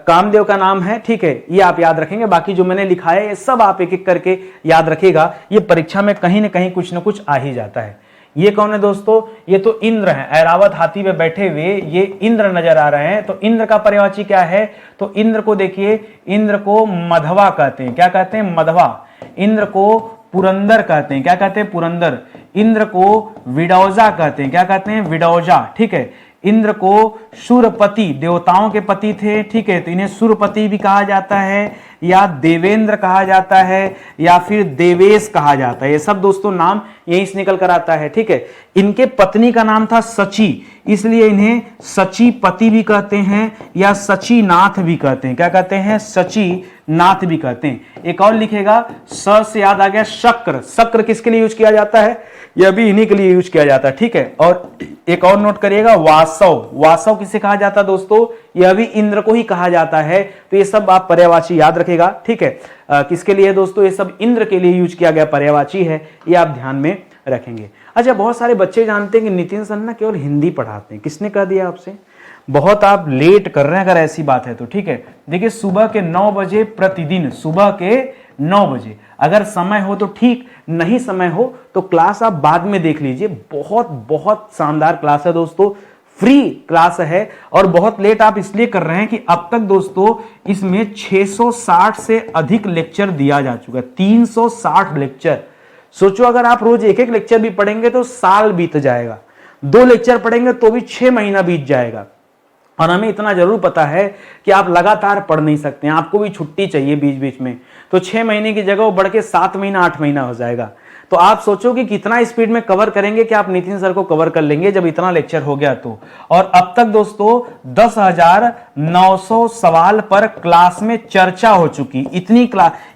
कामदेव का नाम है, ठीक है। ये आप याद रखेंगे। बाकी जो मैंने लिखा है ये सब आप एक एक करके याद रखिएगा। ये परीक्षा में कहीं ना कहीं कुछ ना कुछ आ ही जाता है। ये कौन है दोस्तों? ये तो इंद्र हैं। ऐरावत हाथी पे बैठे हुए ये इंद्र नजर आ रहे हैं। तो इंद्र का पर्यायवाची क्या है? तो इंद्र को देखिए, इंद्र को मधवा कहते हैं। क्या कहते हैं? मधवा। इंद्र को पुरंदर कहते हैं। क्या कहते हैं? पुरंदर। इंद्र को विडौजा कहते हैं। क्या कहते हैं? विडौजा, ठीक है। इंद्र को सुरपति, देवताओं के पति थे, ठीक है, तो इन्हें सुरपति भी कहा जाता है, या देवेंद्र कहा जाता है, या फिर देवेश कहा जाता है। ये सब दोस्तों नाम यहीं से निकल कर आता है, ठीक है। इनके पत्नी का नाम था सची, इसलिए इन्हें सचीपति भी कहते हैं, या सचीनाथ भी कहते हैं। क्या कहते हैं? सचीनाथ भी कहते हैं। एक और लिखेगा, स से याद आ गया शक्र। शक्र किसके लिए यूज किया जाता है? यह भी इन्हीं के लिए यूज किया जाता है, ठीक है। और एक और नोट करिएगा, वासव। वासव किसे कहा जाता है दोस्तों? यह भी इंद्र को ही कहा जाता है। तो ये सब आप पर्यायवाची याद रखेगा, ठीक है। किसके लिए दोस्तों? ये सब इंद्र के लिए यूज किया गया पर्यायवाची है, ये आप ध्यान में रखेंगे। अच्छा, बहुत सारे बच्चे जानते हैं कि नितिन सर ना केवल हिंदी पढ़ाते हैं। किसने कह दिया आपसे? बहुत आप लेट कर रहे हैं अगर ऐसी बात है तो, ठीक है। देखिए, सुबह के 9 बजे प्रतिदिन, सुबह के 9 बजे अगर समय हो तो ठीक, नहीं समय हो तो क्लास आप बाद में देख लीजिए। बहुत बहुत शानदार क्लास है दोस्तों, फ्री क्लास है। और बहुत लेट आप इसलिए कर रहे हैं कि अब तक दोस्तों इसमें 660 से अधिक लेक्चर दिया जा चुका है। 360 लेक्चर। सोचो, अगर आप रोज एक एक लेक्चर भी पढ़ेंगे तो साल बीत जाएगा। 2 लेक्चर पढ़ेंगे तो भी 6 महीना बीत जाएगा। और हमें इतना जरूर पता है कि आप लगातार पढ़ नहीं सकते हैं, आपको भी छुट्टी चाहिए बीच बीच में। तो 6 महीने की जगह वो बढ़ के 7 महीना 8 महीना हो जाएगा। तो आप सोचो कि कितना स्पीड में कवर करेंगे कि आप नितिन सर को कवर कर लेंगे जब इतना लेक्चर हो गया तो। और अब तक दोस्तों 10,900 सवाल पर क्लास में चर्चा हो चुकी।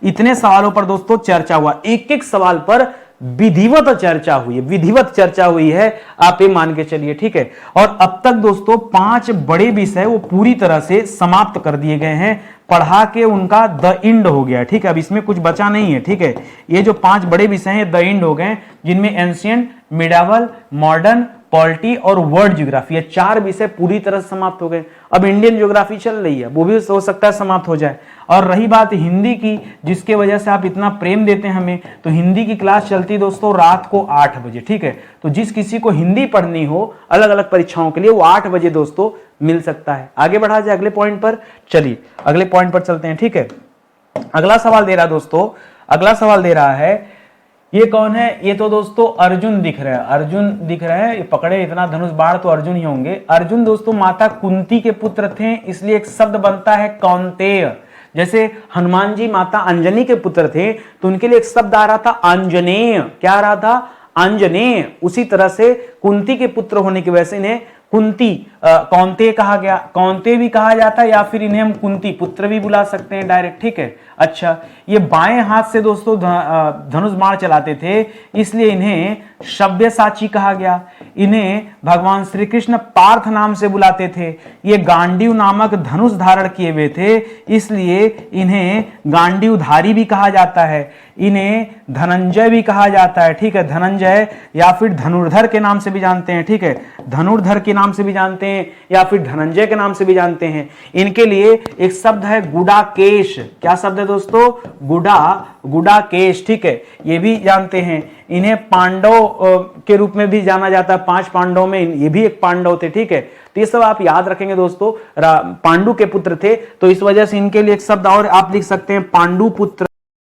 इतने सवालों पर दोस्तों चर्चा हुआ, एक एक सवाल पर विधिवत चर्चा हुई है, विधिवत चर्चा हुई है, आप ये मान के चलिए, ठीक है। और अब तक दोस्तों 5 बड़े विषय वो पूरी तरह से समाप्त कर दिए गए हैं, पढ़ा के उनका द एंड हो गया, ठीक है। अब इसमें कुछ बचा नहीं है, ठीक है। ये जो 5 बड़े विषय हैं द एंड हो गए, जिनमें एंशिएंट, मिडावल, मॉडर्न, पॉलिटी और वर्ल्ड ज्योग्राफी, ये 4 विषय पूरी तरह से समाप्त हो गए। अब इंडियन ज्योग्राफी चल रही है, वो भी हो सकता है समाप्त हो जाए। और रही बात हिंदी की, जिसके वजह से आप इतना प्रेम देते हैं हमें, तो हिंदी की क्लास चलती दोस्तों रात को 8 बजे, ठीक है। तो जिस किसी को हिंदी पढ़नी हो अलग अलग परीक्षाओं के लिए, वो 8 बजे दोस्तों मिल सकता है। आगे बढ़ा जाए अगले पॉइंट पर, चलिए अगले पॉइंट पर चलते हैं, ठीक है। अगला सवाल दे रहा दोस्तों, अगला सवाल दे रहा है, ये कौन है? ये तो दोस्तों अर्जुन दिख रहा है, अर्जुन दिख रहा है, ये पकड़े इतना धनुष बाण तो अर्जुन ही होंगे। अर्जुन दोस्तों माता कुंती के पुत्र थे, इसलिए एक शब्द बनता है कौंतेय। जैसे हनुमान जी माता अंजनी के पुत्र थे तो उनके लिए एक शब्द आ रहा था अंजनेय। क्या आ रहा था? अंजनेय। उसी तरह से कुंती के पुत्र होने की वजह से इन्हें कुंती कौंतेय कहा गया। कौंतेय भी कहा जाता है, या फिर इन्हें हम कुंती पुत्र भी बुला सकते हैं डायरेक्ट, ठीक है। अच्छा, ये बाएं हाथ से दोस्तों धनुष बाण चलाते थे, इसलिए इन्हें सव्यसाची कहा गया। इन्हें भगवान श्री कृष्ण पार्थ नाम से बुलाते थे। ये गांडीव नामक धनुष धारण किए हुए थे, इसलिए इन्हें गांडीवधारी भी कहा जाता है। इन्हें धनंजय भी कहा जाता है, ठीक है, धनंजय या फिर धनुर्धर के नाम से भी जानते हैं, ठीक है, धनुर्धर के नाम से भी जानते हैं या फिर धनंजय के नाम से भी जानते हैं। इनके लिए एक शब्द है गुडाकेश। क्या शब्द है दोस्तों? गुडाकेश, ठीक है, ये भी जानते हैं। इन्हें पांडव के रूप में भी जाना जाता है, 5 पांडवों में ये भी एक पांडव थे, ठीक है। तो ये सब आप याद रखेंगे दोस्तों, पांडु के पुत्र थे, तो इस वजह से इनके लिए एक शब्द और आप लिख सकते हैं, पांडु पुत्र।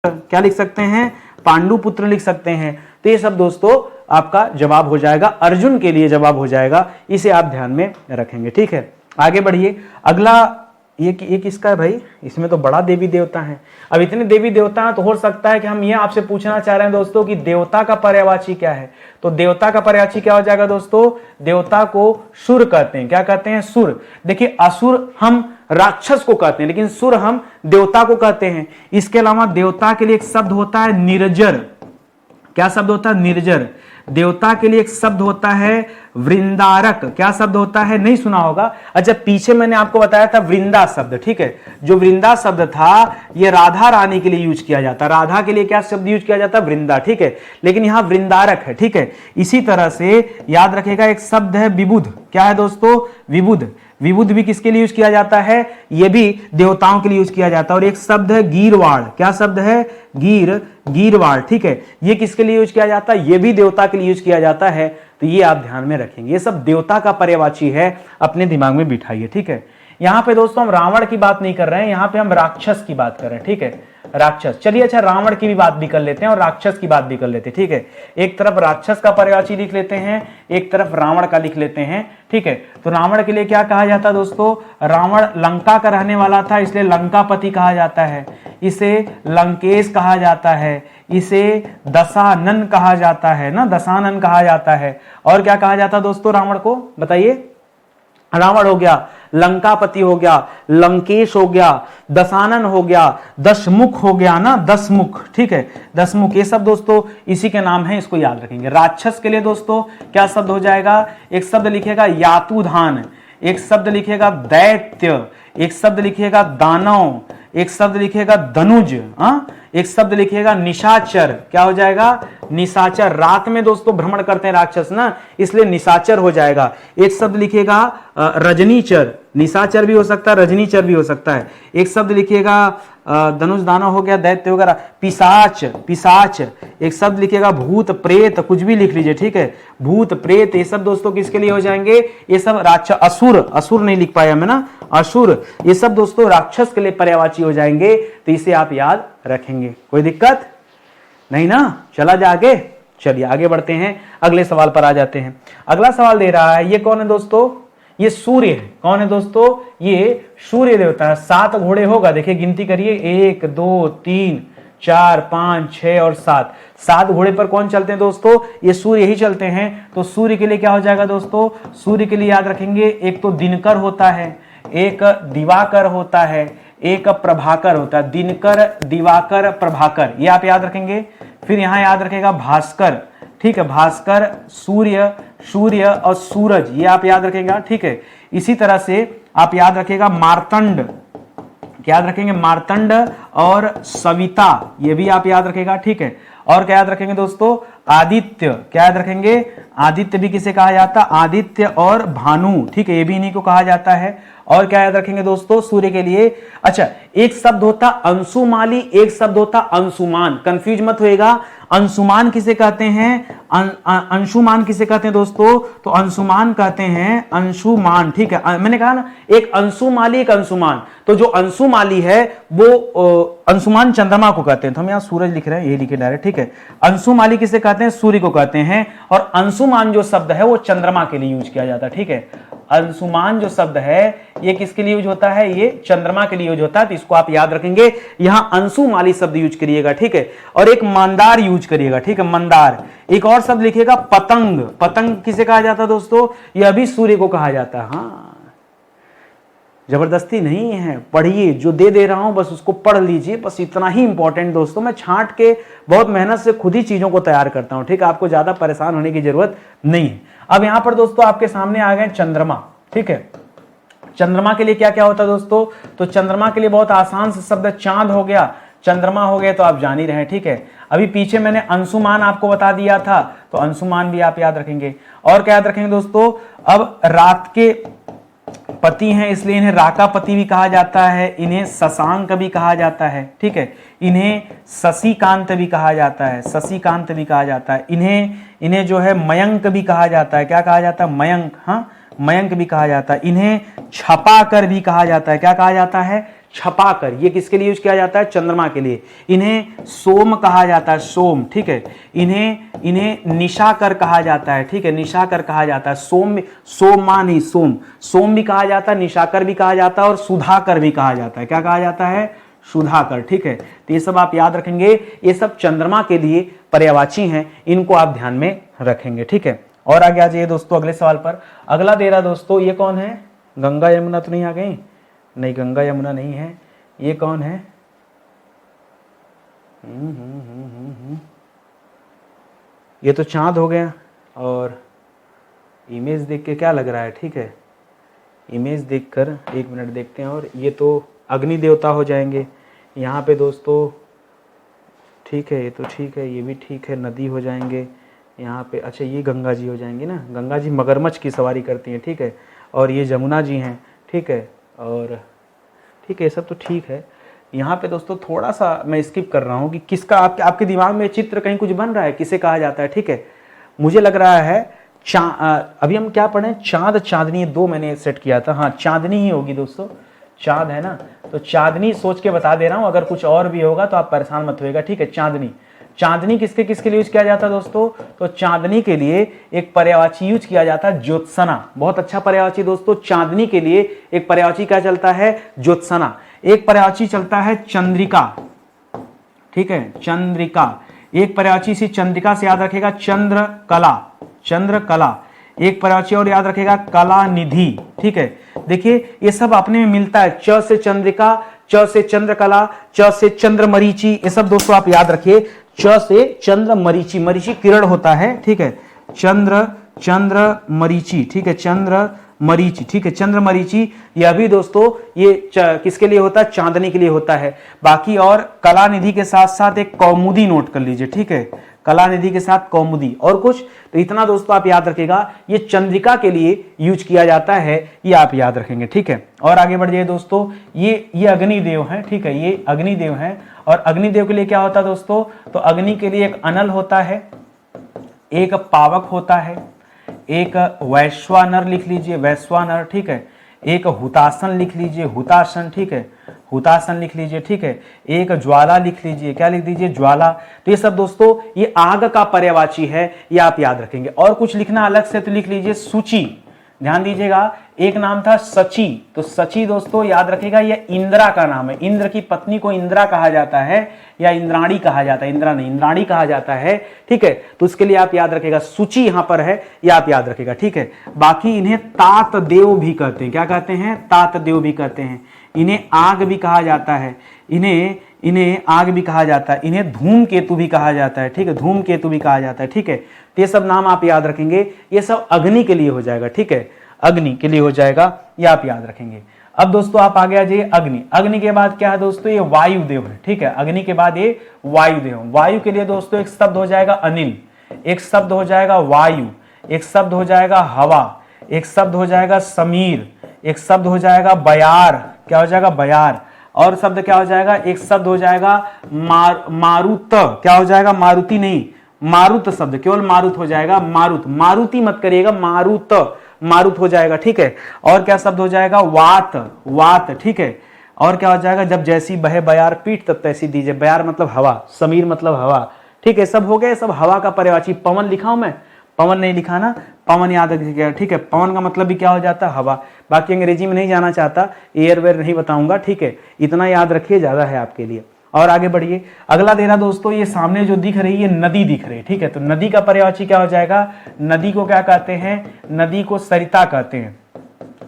क्या लिख सकते हैं? पांडु पुत्र लिख सकते हैं। तो ये सब दोस्तों आपका जवाब हो जाएगा, अर्जुन के लिए जवाब हो जाएगा, इसे आप ध्यान में रखेंगे, ठीक है। आगे बढ़िए। अगला ये किसका है भाई? इसमें तो बड़ा देवी देवता है। अब इतने देवी देवता हैं तो हो सकता है कि हम ये आपसे पूछना चाह रहे हैं दोस्तों कि देवता का पर्यायवाची क्या है। तो देवता का पर्यायवाची क्या हो जाएगा दोस्तों? देवता को सुर कहते हैं। क्या कहते हैं? सुर। देखिए, असुर हम राक्षस को कहते हैं, लेकिन सुर हम देवता को कहते हैं। इसके अलावा देवता के लिए एक शब्द होता है निर्जर। क्या शब्द होता है? निर्जर। देवता के लिए एक शब्द होता है वृंदारक। क्या शब्द होता है? नहीं सुना होगा। अच्छा, पीछे मैंने आपको बताया था वृंदा शब्द, ठीक है। जो वृंदा शब्द था ये राधा रानी के लिए यूज किया जाता है। राधा के लिए क्या शब्द यूज किया जाता है? वृंदा, ठीक है, लेकिन यहां वृंदारक है, ठीक है। इसी तरह से याद रखेगा एक शब्द है विबुध। क्या है दोस्तों? विबुध। विबुध भी किसके लिए यूज किया जाता है? ये भी देवताओं के लिए यूज किया जाता है। और एक शब्द है गीरवाड़। क्या शब्द है? गीरवाड़, ठीक है। ये किसके लिए यूज किया जाता है? ये भी देवता के लिए यूज किया जाता है। तो ये आप ध्यान में रखेंगे, ये सब देवता का पर्यायवाची है, अपने दिमाग में बिठाइए, ठीक है। यहां पे दोस्तों हम रावण की बात नहीं कर रहे हैं, यहां पे हम राक्षस की बात कर रहे हैं, ठीक है, राक्षस। चलिए, अच्छा, रावण की भी बात भी कर लेते हैं और राक्षस की बात भी कर लेते हैं, ठीक है। एक तरफ राक्षस का पर्यायवाची लिख लेते हैं, एक तरफ रावण का लिख लेते हैं, ठीक है। तो रावण के लिए क्या कहा जाता है दोस्तों? रावण लंका का रहने वाला था, इसलिए लंकापति कहा जाता है। इसे लंकेश कहा जाता है, इसे दशानन कहा जाता है ना, दशानन कहा जाता है। और क्या कहा जाता है दोस्तों रावण को? बताइए। रावण हो गया, लंकापति हो गया, लंकेश हो गया, दशानन हो गया, दशमुख हो गया ना, दशमुख, ठीक है, दशमुख। ये सब दोस्तों इसी के नाम है, इसको याद रखेंगे। राक्षस के लिए दोस्तों क्या शब्द हो जाएगा? एक शब्द लिखेगा यातुधान, एक शब्द लिखेगा दैत्य, एक शब्द लिखेगा दानव, एक शब्द लिखेगा धनुज, एक शब्द लिखेगा निशाचर। क्या हो जाएगा? निशाचर। रात में दोस्तों भ्रमण करते हैं राक्षस ना, इसलिए निशाचर हो जाएगा। एक शब्द लिखेगा रजनीचर। निशाचर भी हो सकता है, रजनीचर भी हो सकता है। एक शब्द लिखिएगा धनुष दानव हो गया, दैत्य वगैरह, पिशाच, पिशाच। एक शब्द लिखिएगा भूत प्रेत, कुछ भी लिख लीजिए, ठीक है, भूत प्रेत। ये सब दोस्तों किसके लिए हो जाएंगे? ये सब राक्षस। असुर, असुर नहीं लिख पाया मैं ना, असुर। ये सब दोस्तों राक्षस के लिए पर्यायवाची हो जाएंगे, तो इसे आप याद रखेंगे। कोई दिक्कत नहीं ना? चला जा आगे। चलिए आगे बढ़ते हैं, अगले सवाल पर आ जाते हैं। अगला सवाल दे रहा है, ये कौन है दोस्तों? ये सूर्य है। कौन है दोस्तों? ये सूर्य देवता है। 7 घोड़े होगा, देखिए गिनती करिए, 1 2 3 4 5 6 और 7। 7 घोड़े पर कौन चलते हैं दोस्तों? ये सूर्य ही चलते हैं। तो सूर्य के लिए क्या हो जाएगा दोस्तों? सूर्य के लिए याद रखेंगे, एक तो दिनकर होता है, एक दिवाकर होता है, एक प्रभाकर होता है। दिनकर, दिवाकर, प्रभाकर, ये आप याद रखेंगे। फिर यहां याद रखेगा भास्कर, ठीक है, भास्कर, सूर्य, सूर्य और सूरज, ये आप याद रखेगा, ठीक है। इसी तरह से आप याद रखेगा मार्तंड, क्या याद रखेंगे? मार्तंड और सविता, ये भी आप याद रखेगा, ठीक है। और क्या याद रखेंगे दोस्तों? आदित्य। क्या याद रखेंगे? आदित्य भी किसे कहा जाता है? आदित्य और भानु, ठीक है, ये भी इन्हीं को कहा जाता है। और क्या याद रखेंगे दोस्तों सूर्य के लिए? अच्छा, एक शब्द होता अंशुमाली, एक शब्द होता अंशुमान। कंफ्यूज मत होएगा। अंशुमान किसे कहते हैं? अंशुमान किसे कहते हैं दोस्तों? तो अंशुमान कहते हैं, अंशुमान, ठीक है। मैंने कहा ना, एक अंशुमाली, एक अंशुमान। तो जो अंशुमाली है वो अंशुमान चंद्रमा को कहते हैं। तो हम यहाँ सूरज लिख रहे हैं, ये लिखे डायरेक्ट, ठीक है। अंशुमाली किसे कहते हैं? सूर्य को कहते हैं। और अंशुमान जो शब्द है वो चंद्रमा के लिए यूज किया जाता है, ठीक है। अंशुमान जो शब्द है ये किसके लिए यूज होता है? ये चंद्रमा के लिए यूज होता है। तो इसको आप याद रखेंगे, यहां अंशुमाली शब्द यूज करिएगा, ठीक है। और एक मंदार यूज करिएगा, ठीक है, मंदार। एक और शब्द लिखिएगा पतंग। पतंग किसे कहा जाता है दोस्तों? यह भी सूर्य को कहा जाता है। हाँ, जबरदस्ती नहीं है, पढ़िए, जो दे रहा हूं बस उसको पढ़ लीजिए, बस इतना ही इंपॉर्टेंट दोस्तों। मैं छांट के बहुत मेहनत से खुद ही चीजों को तैयार करता हूं, ठीक है, आपको ज्यादा परेशान होने की जरूरत नहीं है। अब यहां पर दोस्तों आपके सामने आ गए चंद्रमा, ठीक है। चंद्रमा के लिए क्या क्या होता है दोस्तों, तो चंद्रमा के लिए बहुत आसान से शब्द चांद हो गया, चंद्रमा हो गया, तो आप जान ही रहे हैं, ठीक है। अभी पीछे मैंने अंशुमान आपको बता दिया था, तो अंशुमान भी आप याद रखेंगे। और क्या याद रखेंगे दोस्तों, अब रात के पति हैं इसलिए इन्हें राकापति भी कहा जाता है, इन्हें शशांक भी कहा जाता है, ठीक है, इन्हें शशिकांत भी कहा जाता है, शशिकांत भी कहा जाता है, इन्हें जो है मयंक भी कहा जाता है। क्या कहा जाता है, मयंक, हाँ, मयंक भी कहा जाता है। इन्हें छपाकर भी कहा जाता है। क्या कहा जाता है, छपाकर। ये किसके लिए यूज किया जाता है, चंद्रमा के लिए। इन्हें सोम कहा जाता है, सोम, ठीक है। इन्हें निशाकर कहा जाता है, ठीक है, निशाकर कहा जाता है। सोमा नहीं, सोम भी कहा जाता है, निशाकर भी कहा जाता है और सुधाकर भी कहा जाता है। क्या कहा जाता है, सुधाकर, ठीक है। तो ये सब आप याद रखेंगे, ये सब चंद्रमा के लिए पर्यायवाची हैं, इनको आप ध्यान में रखेंगे, ठीक है। और आगे आ जाइए दोस्तों अगले सवाल पर। अगला दे रहा दोस्तों, ये कौन है, गंगा यमुना तो नहीं आ गई, नहीं गंगा यमुना नहीं है, ये कौन है, ये तो चांद हो गया। और इमेज देख के क्या लग रहा है, ठीक है, इमेज देखकर एक मिनट देखते हैं। और ये तो अग्नि देवता हो जाएंगे यहाँ पे दोस्तों, ठीक है, ये तो ठीक है, ये भी ठीक है, नदी हो जाएंगे यहाँ पे। अच्छा ये गंगा जी हो जाएंगी ना, गंगा जी मगरमच्छ की सवारी करती हैं, ठीक है। और ये जमुना जी हैं, ठीक है, और ठीक है, ये सब तो ठीक है। यहाँ पे दोस्तों थोड़ा सा मैं स्किप कर रहा हूँ कि किसका आपके दिमाग में चित्र कहीं कुछ बन रहा है, किसे कहा जाता है, ठीक है। मुझे लग रहा है अभी हम क्या पढ़े, चांद चांदनी, दो मैंने सेट किया था, हाँ चांदनी ही होगी दोस्तों, चांद है ना, तो चांदनी सोच के बता दे रहा हूँ, अगर कुछ और भी होगा तो आप परेशान मत होइएगा, ठीक है। चांदनी, चांदनी किसके लिए यूज किया जाता है दोस्तों, तो चांदनी के लिए एक पर्यायवाची यूज किया जाता है, ज्योत्सना। बहुत अच्छा पर्यायवाची दोस्तों, चांदनी के लिए एक पर्यायवाची क्या चलता है, ज्योत्सना। एक पर्यायवाची चलता है चंद्रिका, ठीक है, चंद्रिका। एक पर्यायवाची इसी चंद्रिका से याद रखेगा चंद्रकला, चंद्रकला। एक पर्यायवाची और याद रखेगा कला निधि, ठीक है। देखिए ये सब अपने में मिलता है, च से चंद्रिका, च से चंद्रकला, च से चंद्रमरीचि, ये सब दोस्तों आप याद रखिए। च से चंद्रमरीचि, मरीचि किरण होता है, ठीक है, चंद्रमरीचि, ठीक है, चंद्रमरीचि, ठीक है, चंद्रमरीचि। यह भी दोस्तों ये किसके लिए होता है, चांदनी के लिए होता है। बाकी और कलानिधि के साथ साथ एक कौमुदी नोट कर लीजिए, ठीक है, कलानिधि के साथ कौमुदी। और कुछ तो इतना दोस्तों आप याद रखेगा, ये चंद्रिका के लिए यूज किया जाता है, ये आप याद रखेंगे, ठीक है। और आगे बढ़ जाइए दोस्तों, ये अग्निदेव है, ठीक है, ये अग्निदेव है। और अग्निदेव के लिए क्या होता है दोस्तों, तो अग्नि के लिए एक अनल होता है, एक पावक होता है, एक वैश्वानर लिख लीजिए, वैश्वानर, ठीक है, एक हुतासन लिख लीजिए, हुतासन, ठीक है, हुतासन लिख लीजिए, ठीक है, एक ज्वाला लिख लीजिए, क्या लिख दीजिए, ज्वाला। तो ये सब दोस्तों ये आग का पर्यायवाची है, ये आप याद रखेंगे। और कुछ लिखना अलग से तो लिख लीजिए सूची, ध्यान दीजिएगा। एक नाम था सची, तो सची दोस्तों याद रखेगा ये इंद्रा का नाम है, इंद्र की पत्नी को इंद्रा कहा जाता है या इंद्राणी कहा जाता है, इंद्रा नहीं इंद्राणी कहा जाता है, ठीक है। तो उसके लिए आप याद रखेगा, सूची यहां पर है, ये आप याद रखेगा, ठीक है। बाकी इन्हें तात देव भी कहते हैं, क्या कहते हैं, तात देव भी कहते हैं। इन्हें आग भी कहा जाता है, इन्हें आग भी कहा जाता है, इन्हें धूमकेतु भी कहा जाता है, ठीक है, धूमकेतु भी कहा जाता है, ठीक है। तो ये सब नाम आप याद रखेंगे, ये सब अग्नि के लिए हो जाएगा, ठीक है, अग्नि के लिए हो जाएगा, ये आप याद रखेंगे। अब दोस्तों आप आगे आ जाइए, अग्नि। अग्नि के बाद क्या है दोस्तों, ये वायुदेव है, ठीक है, अग्नि के बाद ये वायुदेव। वायु के लिए दोस्तों एक शब्द हो जाएगा अनिल, एक शब्द हो जाएगा वायु, एक शब्द हो जाएगा हवा, एक शब्द हो जाएगा समीर, एक शब्द हो जाएगा बयार, क्या हो जाएगा, बयार। और शब्द क्या हो जाएगा, एक शब्द हो जाएगा मारुत, क्या हो जाएगा, मारुति नहीं, मारुत शब्द, केवल मारुत हो जाएगा, मारुत, मारुति मत करिएगा, मारुत, मारुत हो जाएगा, ठीक है। और क्या शब्द हो जाएगा, वात, वात, ठीक है। और क्या हो जाएगा, जब जैसी बहे बयार पीठ तब तैसी दीजिए, बयार मतलब हवा, समीर मतलब हवा, ठीक है। सब हो गए, सब हवा का पर्यायवाची। पवन लिखा हूं मैं, पवन नहीं लिखा ना, पवन याद रखिएगा, ठीक है। पवन का मतलब भी क्या हो जाता है, हवा। बाकी अंग्रेजी में नहीं जाना चाहता, एयर वेयर नहीं बताऊंगा, ठीक है, इतना याद रखिए, ज्यादा है आपके लिए। और आगे बढ़िए, अगला देना दोस्तों, ये सामने जो दिख रही है नदी दिख रही है, ठीक है। तो नदी का पर्यायवाची क्या हो जाएगा, नदी को क्या कहते हैं, नदी को सरिता कहते हैं,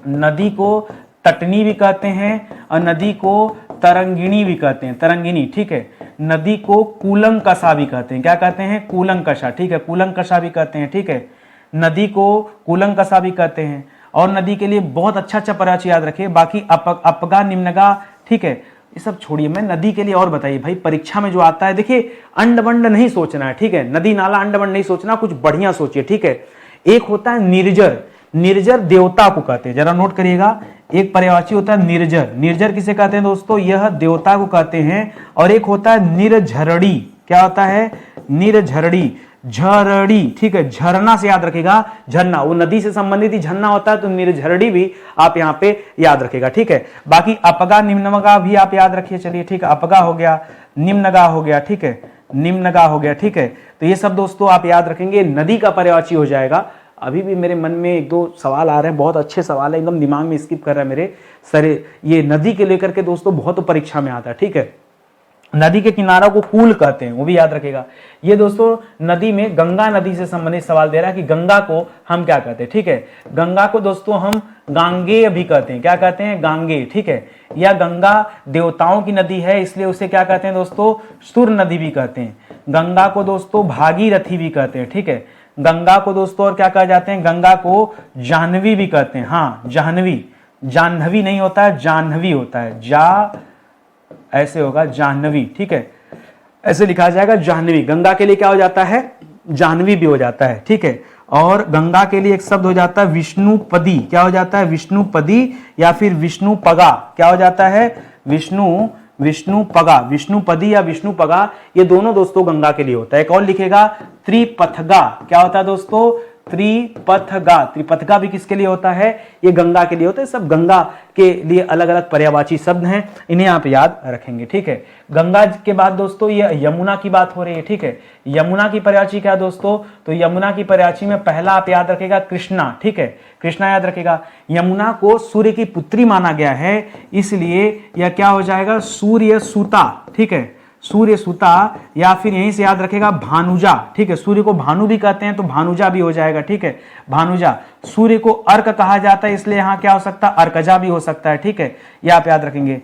नदी को तटनी भी कहते हैं और नदी को तरंगिणी भी कहते हैं, तरंगिणी, ठीक है। नदी को कूलंकषा भी कहते हैं, क्या कहते हैं, कूलंकषा, ठीक है, कूलंकषा भी कहते हैं, ठीक है। नदी को कूलंकषा भी कहते हैं। और नदी के लिए बहुत अच्छा अच्छा पर्यायवाची याद रखिए, बाकी अपगा, निम्नगा, ठीक है, ये सब छोड़िए। मैं नदी के लिए और बताइए भाई, परीक्षा में जो आता है, देखिए अंड बंड नहीं सोचना है, ठीक है, नदी नाला अंड बंड नहीं सोचना, कुछ बढ़िया सोचिए, ठीक है। एक होता है निर्जर, निर्जर देवता को कहते हैं, जरा नोट करिएगा। एक पर्यायवाची होता है निर्जर, निर्जर किसे कहते हैं दोस्तों, यह देवता को कहते हैं। और एक होता है निर्झरड़ी, क्या होता है, निर्झरड़ी, झरड़ी, ठीक है, झरना से याद रखेगा, झरना, वो नदी से संबंधित ही झरना होता है, तो निर्झरड़ी भी आप यहाँ पे याद रखेगा, ठीक है। बाकी अपगा निम्नगा भी आप याद रखिए, चलिए ठीक है, अपगा हो गया, निम्नगा हो गया, ठीक है, निम्नगा हो गया, ठीक है। तो ये सब दोस्तों आप याद रखेंगे, नदी का पर्यायवाची हो जाएगा। अभी भी मेरे मन में एक दो सवाल आ रहे हैं, बहुत अच्छे सवाल है, एकदम दिमाग में स्किप कर रहा है मेरे सर, ये नदी के लेकर के दोस्तों बहुत परीक्षा में आता है, ठीक है। नदी के किनारों को कूल कहते हैं, वो भी याद रखेगा। ये दोस्तों नदी में गंगा नदी से संबंधित सवाल दे रहा है कि गंगा को हम क्या कहते हैं, ठीक है। गंगा को दोस्तों हम गांगेय भी कहते हैं, क्या कहते हैं, गांगेय, ठीक है। या गंगा देवताओं की नदी है, इसलिए उसे क्या कहते हैं दोस्तों, सुर नदी भी कहते हैं। गंगा को दोस्तों भागीरथी भी कहते हैं, ठीक है। गंगा को दोस्तों और क्या कहा जाते हैं, गंगा को जाह्नवी भी कहते हैं, हाँ जाह्नवी, जाह्नवी नहीं होता है, जाह्नवी होता है, जा ऐसे होगा, जाह्नवी, ठीक है, ऐसे लिखा जाएगा जाह्नवी। गंगा के लिए क्या हो जाता है, जाह्नवी भी हो जाता है, ठीक है। और गंगा के लिए एक शब्द हो जाता है विष्णुपदी, क्या हो जाता है, विष्णुपदी, या फिर विष्णुपगा, क्या हो जाता है, विष्णुपगा, विष्णुपदी या विष्णुपगा, ये दोनों दोस्तों गंगा के लिए होता है। एक और लिखेगा त्रिपथगा, क्या होता है दोस्तों, त्रिपथगा, त्रिपथगा भी किसके लिए होता है, ये गंगा के लिए होता है। सब गंगा के लिए अलग अलग पर्यायवाची शब्द हैं, इन्हें आप याद रखेंगे, ठीक है। गंगा के बाद दोस्तों ये यमुना की बात हो रही है, ठीक है। यमुना की पर्यायवाची क्या दोस्तों, तो यमुना की पर्यायवाची में पहला आप याद रखेगा कृष्णा, ठीक है, कृष्णा याद रखेगा। यमुना को सूर्य की पुत्री माना गया है, इसलिए यह क्या हो जाएगा, सूर्य सुता, ठीक है, सूर्य सुता, या फिर यहीं से याद रखेगा भानुजा, ठीक है, सूर्य को भानु भी कहते हैं तो भानुजा भी हो जाएगा, ठीक है, भानुजा। सूर्य को अर्क कहा जाता है, इसलिए यहां क्या हो सकता है, अर्कजा भी हो सकता है, ठीक है, ये आप याद रखेंगे।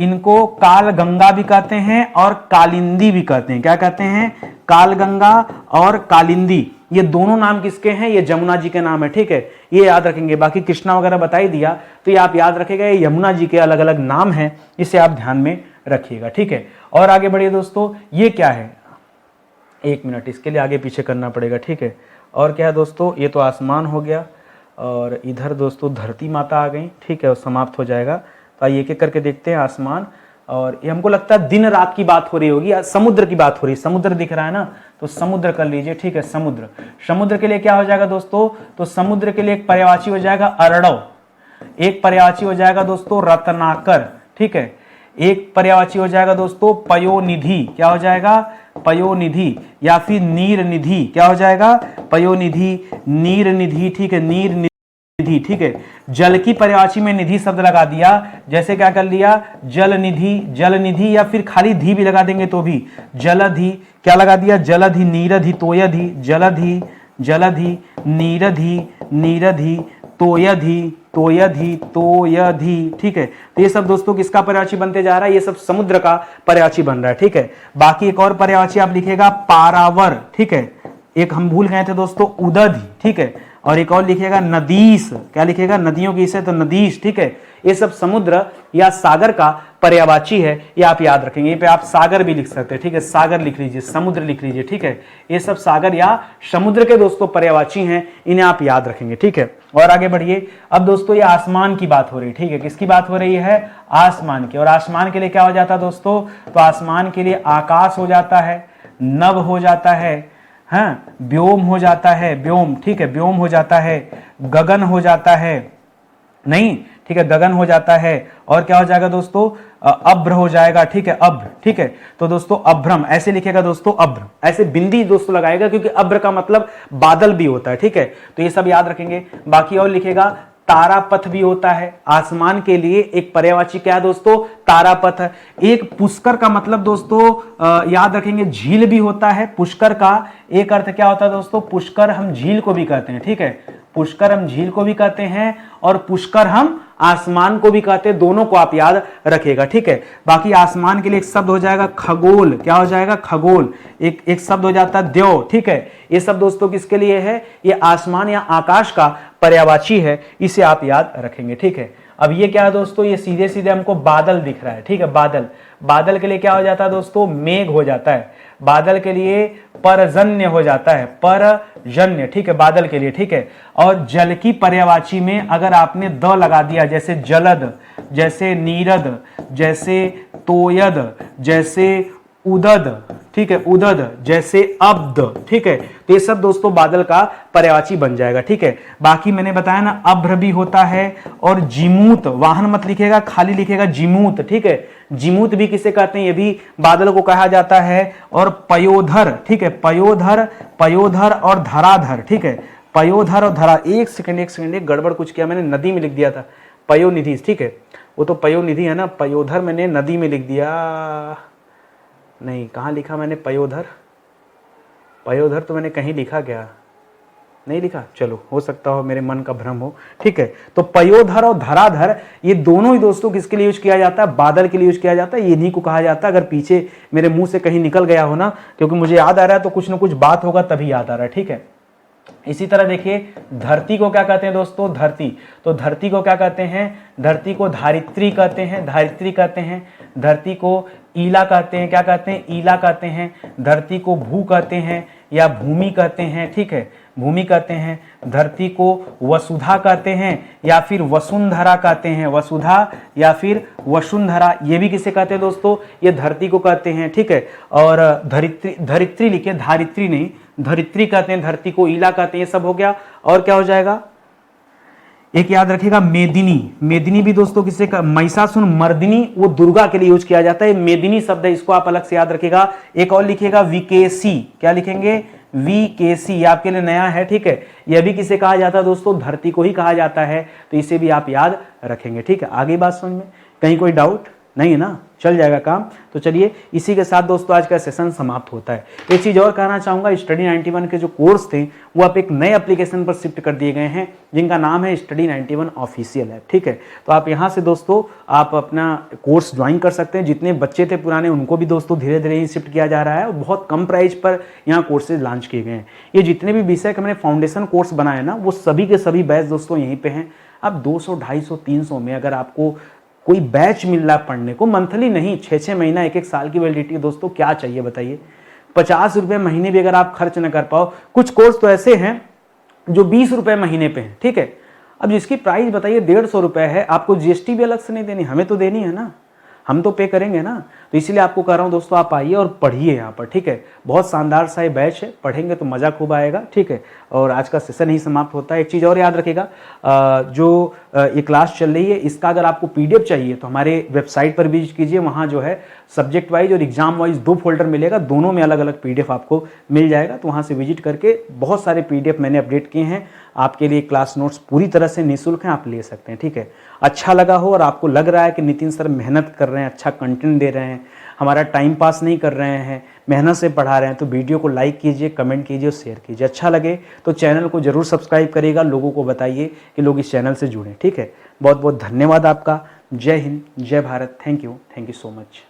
इनको काल गंगा भी कहते हैं और कालिंदी भी कहते हैं, क्या कहते हैं, काल गंगा और कालिंदी, ये दोनों नाम किसके हैं, ये जमुना जी के नाम है, ठीक है, ये याद रखेंगे। बाकी कृष्णा वगैरह बता ही दिया, तो ये आप याद रखेगा, ये यमुना जी के अलग अलग नाम हैं, इसे आप ध्यान में रखिएगा, ठीक है। और आगे बढ़िए दोस्तों, ये क्या है, एक मिनट, इसके लिए आगे पीछे करना पड़ेगा, ठीक है। और क्या है दोस्तों, ये तो आसमान हो गया, और इधर दोस्तों धरती माता आ गई, ठीक है, और समाप्त हो जाएगा। तो आइए एक एक करके देखते हैं। आसमान, और ये हमको लगता है दिन रात की बात हो रही होगी, या समुद्र की बात हो रही है, समुद्र दिख रहा है ना, तो समुद्र कर लीजिए, ठीक है, समुद्र। समुद्र के लिए क्या हो जाएगा दोस्तों, तो समुद्र के लिए एक पर्यायवाची हो जाएगा अरडव, एक पर्यायवाची हो जाएगा दोस्तों रत्नाकर, ठीक है, एक पर्यायवाची हो जाएगा दोस्तों पयोनिधि, क्या हो जाएगा, पयोनिधि, या फिर नीर निधि, क्या हो जाएगा, पयोनिधि, नीर निधि, ठीक है, नीर निधि, ठीक है। जल की पर्यायवाची में निधि शब्द लगा दिया, जैसे क्या कर लिया, जल निधि, जल निधि, या फिर खाली धी भी लगा देंगे तो भी, जलधि, क्या लगा दिया, जलधि, नीरधि, तोयधि, जलधि, जलधि, नीरधि, नीरधि, तोयधि, तोयधि, तोयधि, ठीक है। तो ये सब दोस्तों किसका पर्यायवाची बनते जा रहा है, ये सब समुद्र का पर्यायवाची बन रहा है, ठीक है। बाकी एक और पर्यायवाची आप लिखेगा पारावर, ठीक है, एक हम भूल गए थे दोस्तों उदधि, ठीक है। और एक और लिखेगा नदीस, क्या लिखेगा, नदियों की से तो नदीस, ठीक है। ये सब समुद्र या सागर का पर्यायवाची है, ये आप याद रखेंगे। ये पे आप सागर भी लिख सकते हैं, ठीक है, सागर लिख लीजिए, समुद्र लिख लीजिए, ठीक है। ये सब सागर या समुद्र के दोस्तों पर्यायवाची हैं, इन्हें आप याद रखेंगे, ठीक है। और आगे बढ़िए। अब दोस्तों ये आसमान की बात हो रही है, ठीक है, किसकी बात हो रही है, आसमान की। और आसमान के लिए क्या हो जाता है दोस्तों, तो आसमान के लिए आकाश हो जाता है, नभ हो जाता है, हाँ, व्योम हो जाता है, व्योम, ठीक है, व्योम हो जाता है, गगन हो जाता है, नहीं, ठीक है, गगन हो जाता है। और क्या हो जाएगा दोस्तों, अभ्र हो जाएगा, ठीक है, अभ्र, ठीक है। तो दोस्तों अभ्रम ऐसे लिखेगा दोस्तों, अभ्र ऐसे बिंदी दोस्तों लगाएगा, क्योंकि अभ्र का मतलब बादल भी होता है, ठीक है। तो ये सब याद रखेंगे। बाकी और लिखेगा तारापथ भी होता है, आसमान के लिए एक पर्यायवाची क्या है दोस्तों, तारापथ। एक पुष्कर का मतलब दोस्तों याद रखेंगे झील भी होता है, पुष्कर का एक अर्थ क्या होता है दोस्तों, पुष्कर हम झील को भी कहते हैं, ठीक है, पुष्कर हम झील को भी कहते हैं और पुष्कर हम आसमान को भी कहते हैं, दोनों को आप याद रखिएगा, ठीक है। बाकी आसमान के लिए एक शब्द हो जाएगा खगोल, क्या हो जाएगा, खगोल। एक शब्द हो जाता है द्यौ, ठीक है। ये सब दोस्तों किसके लिए है, ये आसमान या आकाश का पर्यायवाची है, इसे आप याद रखेंगे, ठीक है। अब ये क्या है दोस्तों, ये सीधे सीधे हमको बादल दिख रहा है, ठीक है। बादल, बादल के लिए क्या हो जाता है दोस्तों, मेघ हो जाता है। बादल के लिए परजन्य हो जाता है, परजन्य, ठीक है, बादल के लिए, ठीक है। और जल की पर्यायवाची में अगर आपने द लगा दिया, जैसे जलद, जैसे नीरद, जैसे तोयद, जैसे उदद, ठीक है, उदद, जैसे अब्द, ठीक है, तो ये सब दोस्तों बादल का पर्यायवाची बन जाएगा, ठीक है। बाकी मैंने बताया ना, अभ्र भी होता है और जिमूत, वाहन मत लिखेगा, खाली लिखेगा जिमूत, ठीक है। जिमूत भी किसे कहते हैं, ये भी बादल को कहा जाता है। और पयोधर, ठीक है, पयोधर, पयोधर और धराधर, ठीक है, पयोधर और धरा। एक सेकंड, एक गड़बड़ कुछ किया मैंने, नदी में लिख दिया था पयोनिधि, ठीक है, वो तो पयोनिधि है ना, पयोधर मैंने नदी में लिख दिया, नहीं, कहाँ लिखा मैंने पयोधर, पयोधर तो मैंने कहीं लिखा क्या, नहीं लिखा, चलो हो सकता हो मेरे मन का भ्रम हो, ठीक है। तो पयोधर और धराधर ये दोनों ही दोस्तों किसके लिए यूज किया जाता है, बादल के लिए यूज किया जाता है, इन्हीं को कहा जाता है। अगर पीछे मेरे मुंह से कहीं निकल गया हो ना, क्योंकि मुझे याद आ रहा है तो कुछ ना कुछ बात होगा तभी याद आ रहा है, ठीक है। इसी तरह देखिए, धरती को क्या कहते हैं दोस्तों, धरती, तो धरती को क्या कहते हैं, धरती को धारित्री कहते हैं, धारित्री कहते हैं। धरती को ईला कहते हैं, क्या कहते हैं, ईला कहते हैं। धरती को भू कहते हैं या भूमि कहते हैं, ठीक है, भूमि कहते हैं। धरती को वसुधा कहते हैं या फिर वसुंधरा कहते हैं, वसुधा या फिर वसुंधरा, ये भी किसे कहते हैं दोस्तों, ये धरती को कहते हैं, ठीक है। और धरित्री, धरित्री लिखिए, धारित्री नहीं, धरित्री कहते हैं, धरती को ईला कहते हैं, ये सब हो गया। और क्या हो जाएगा, एक याद रखिएगा मेदिनी, मेदिनी भी दोस्तों किसे का, महिषासुर मर्दिनी, वो दुर्गा के लिए यूज किया जाता है, मेदिनी शब्द है, इसको आप अलग से याद रखिएगा। एक और लिखिएगा विकेसी, क्या लिखेंगे, विकेसी, आपके लिए नया है, ठीक है। यह भी किसे कहा जाता है दोस्तों, धरती को ही कहा जाता है, तो इसे भी आप याद रखेंगे, ठीक है। आगे बात समझ में, कहीं कोई डाउट नहीं है ना, चल जाएगा काम। तो चलिए, इसी के साथ दोस्तों आज का सेशन समाप्त होता है। एक चीज़ और कहना चाहूँगा, स्टडी 91 के जो कोर्स थे वो आप एक नए एप्लीकेशन पर शिफ्ट कर दिए गए हैं, जिनका नाम है स्टडी 91 ऑफिशियल ऐप, ठीक है। तो आप यहाँ से दोस्तों आप अपना कोर्स ज्वाइन कर सकते हैं। जितने बच्चे थे पुराने, उनको भी दोस्तों धीरे धीरे ही शिफ्ट किया जा रहा है और बहुत कम प्राइस पर यहाँ कोर्सेज लॉन्च किए गए हैं। ये जितने भी विषय के मैंने फाउंडेशन कोर्स बनाए ना, वो सभी के सभी बैच दोस्तों यहीं पर हैं। अब 200, 250, 300 में अगर आपको कोई बैच मिल रहा है पढ़ने को, मंथली नहीं, 6-6 महीना, 1-1 साल की वैलिडिटी, दोस्तों क्या चाहिए बताइए। 50 रुपये महीने भी अगर आप खर्च न कर पाओ, कुछ कोर्स तो ऐसे हैं जो 20 रुपये महीने पे हैं, ठीक है। अब जिसकी प्राइस बताइए 150 रुपये है, आपको जीएसटी भी अलग से नहीं देनी, हमें तो देनी है ना, हम तो पे करेंगे ना। तो इसीलिए आपको कह रहा हूँ दोस्तों, आप आइए और पढ़िए यहाँ पर, ठीक है। बहुत शानदार सा ये बैच है, पढ़ेंगे तो मज़ा खूब आएगा, ठीक है। और आज का सेशन ही समाप्त होता है। एक चीज़ और याद रखिएगा, जो ये क्लास चल रही है, इसका अगर आपको पीडीएफ चाहिए तो हमारे वेबसाइट पर विजिट कीजिए। वहाँ जो है सब्जेक्ट वाइज और एग्जाम वाइज 2 फोल्डर मिलेगा, दोनों में अलग अलग पीडीएफ आपको मिल जाएगा। तो वहाँ से विजिट करके बहुत सारे पीडीएफ मैंने अपडेट किए हैं आपके लिए। क्लास नोट्स पूरी तरह से निःशुल्क हैं, आप ले सकते हैं, ठीक है। अच्छा लगा हो और आपको लग रहा है कि नितिन सर मेहनत कर रहे हैं, अच्छा कंटेंट दे रहे हैं, हमारा टाइम पास नहीं कर रहे हैं, मेहनत से पढ़ा रहे हैं, तो वीडियो को लाइक कीजिए, कमेंट कीजिए और शेयर कीजिए। अच्छा लगे तो चैनल को जरूर सब्सक्राइब करिएगा, लोगों को बताइए कि लोग इस चैनल से जुड़ें, ठीक है। बहुत बहुत धन्यवाद आपका। जय हिंद, जय Bharat, thank you so much.